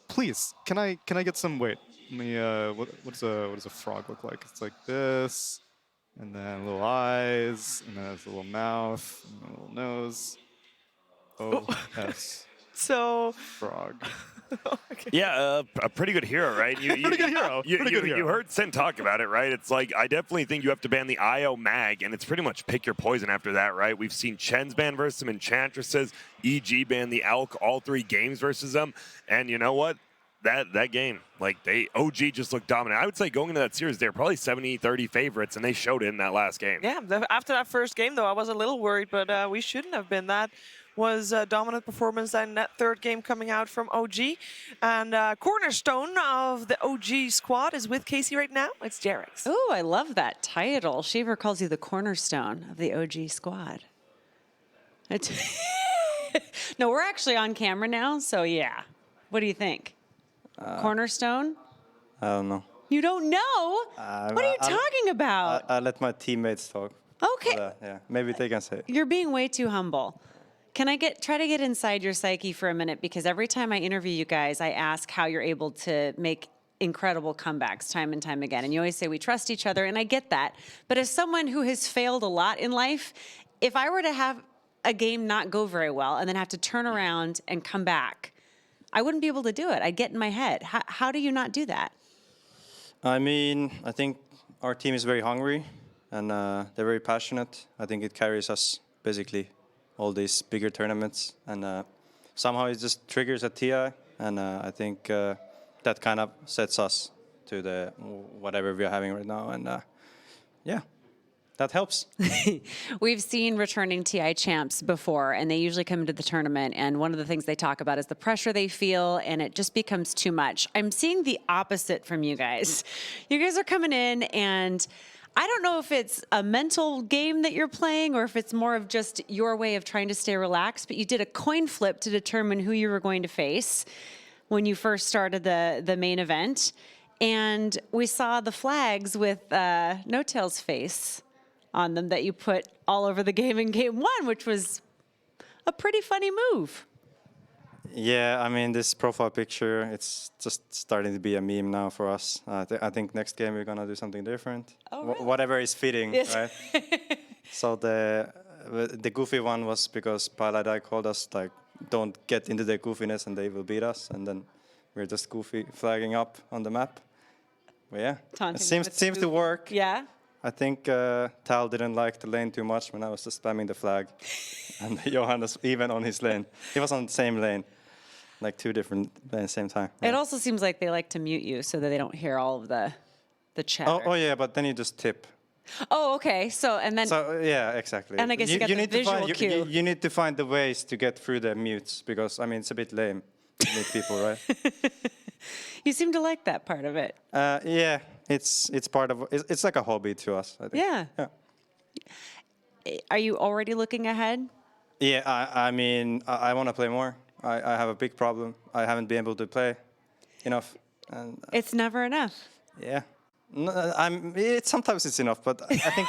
please, can I get some, wait. Let me, what does a frog look like? It's like this, and then little eyes, and then it's a little mouth, and a little nose. Oh, yes. So frog. Okay. Yeah, a pretty good hero, right? Pretty good hero. You heard Sin talk about it, right? It's like, I definitely think you have to ban the IO mag, and it's pretty much pick your poison after that, right? We've seen Chen's ban versus him, Enchantresses, EG ban the Elk, all 3 games versus them, and you know what? That game, like, OG just looked dominant. I would say going into that series, they're probably 70-30 favorites, and they showed it in that last game. Yeah, after that first game, though, I was a little worried, but we shouldn't have been. That was a dominant performance in that third game coming out from OG. And cornerstone of the OG squad is with Casey right now. It's Jarex. Oh, I love that title. Shaver calls you the cornerstone of the OG squad. No, we're actually on camera now, so yeah. What do you think? Cornerstone? I don't know. You don't know? What are you talking about? I let my teammates talk. Okay. But, yeah, maybe they can say it. You're being way too humble. Can I try to get inside your psyche for a minute? Because every time I interview you guys, I ask how you're able to make incredible comebacks time and time again. And you always say we trust each other, and I get that. But as someone who has failed a lot in life, if I were to have a game not go very well and then have to turn around and come back, I wouldn't be able to do it. I'd get in my head. How do you not do that? I mean, I think our team is very hungry, and they're very passionate. I think it carries us, basically, all these bigger tournaments. And somehow it just triggers at TI, and I think that kind of sets us to the whatever we're having right now. And yeah. That helps. We've seen returning TI champs before, and they usually come into the tournament, and one of the things they talk about is the pressure they feel, and it just becomes too much. I'm seeing the opposite from you guys. You guys are coming in, and I don't know if it's a mental game that you're playing or if it's more of just your way of trying to stay relaxed, but you did a coin flip to determine who you were going to face when you first started the main event, and we saw the flags with No-Tail's face on them that you put all over the game in game 1, which was a pretty funny move. Yeah, I mean, this profile picture, it's just starting to be a meme now for us. I think next game we're going to do something different. Oh, really? Whatever is fitting, Yes. right? So the goofy one was because Paladai called us, like, don't get into the goofiness and they will beat us. And then we're just goofy flagging up on the map. But yeah, Taunting it seems to work. Yeah. I think Tal didn't like the lane too much when I was just spamming the flag. And Johannes even on his lane. He was on the same lane, like 2 different lanes at the same time. It also seems like they like to mute you so that they don't hear all of the chatter. Oh yeah, but then you just tip. Oh, okay. So yeah, exactly. And I guess you got the need visual to find, cue. you need to find the ways to get through the mutes because I mean it's a bit lame to mute people, right? You seem to like that part of it. Yeah, it's part of it's like a hobby to us, I think. Yeah. Are you already looking ahead? Yeah, I mean I want to play more. I have a big problem. I haven't been able to play enough. And It's never enough. yeah. No, sometimes it's enough, but I think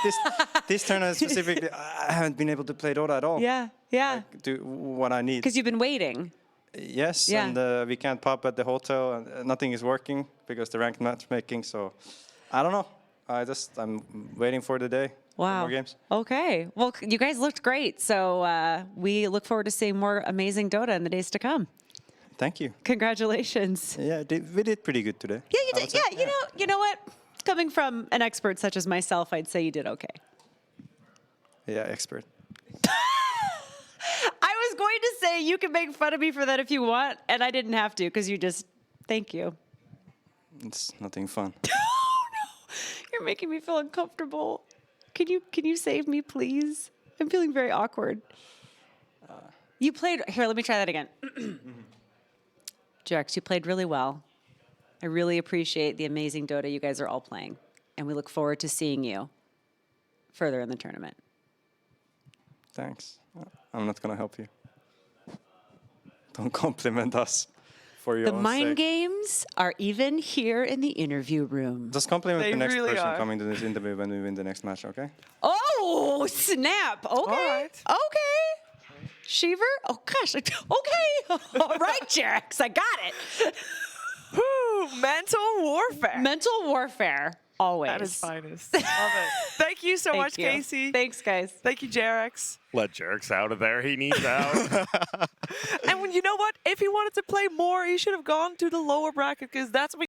this tournament specifically, I haven't been able to play Dota at all. Yeah. Like, do what I need. Because you've been waiting. Yes, Yeah. and we can't pop at the hotel, and nothing is working because the ranked matchmaking. So, I don't know. I'm waiting for the day. for Wow. More games. Okay. Well, you guys looked great. So we look forward to seeing more amazing Dota in the days to come. Thank you. Congratulations. Yeah, we did pretty good today. Yeah, you I did. would say. Yeah, you know what? Coming from an expert such as myself, I'd say you did okay. Yeah, expert. I was going to say you can make fun of me for that if you want, and I didn't have to because you just. Thank you. It's nothing fun. You're making me feel uncomfortable. Can you save me, please? I'm feeling very awkward. You played. Here, let me try that again. Jax, you played really well. I really appreciate the amazing Dota you guys are all playing, and we look forward to seeing you further in the tournament. Thanks. I'm not gonna help you. Don't compliment us for your The own mind sake. games are even here in the interview room. Just compliment They the next really person are. coming to this interview when we win the next match, okay? Oh, snap. Okay. Okay. Sheever? Oh, gosh. Okay. All right, Jax. I got it. Whew, mental warfare. Mental warfare. Always. At his finest. Love it. Thank you so Thank much, you. Casey. Thanks, guys. Thank you, Jarex. Let Jerks out of there. He needs out. And you know what? If he wanted to play more, he should have gone to the lower bracket because that's what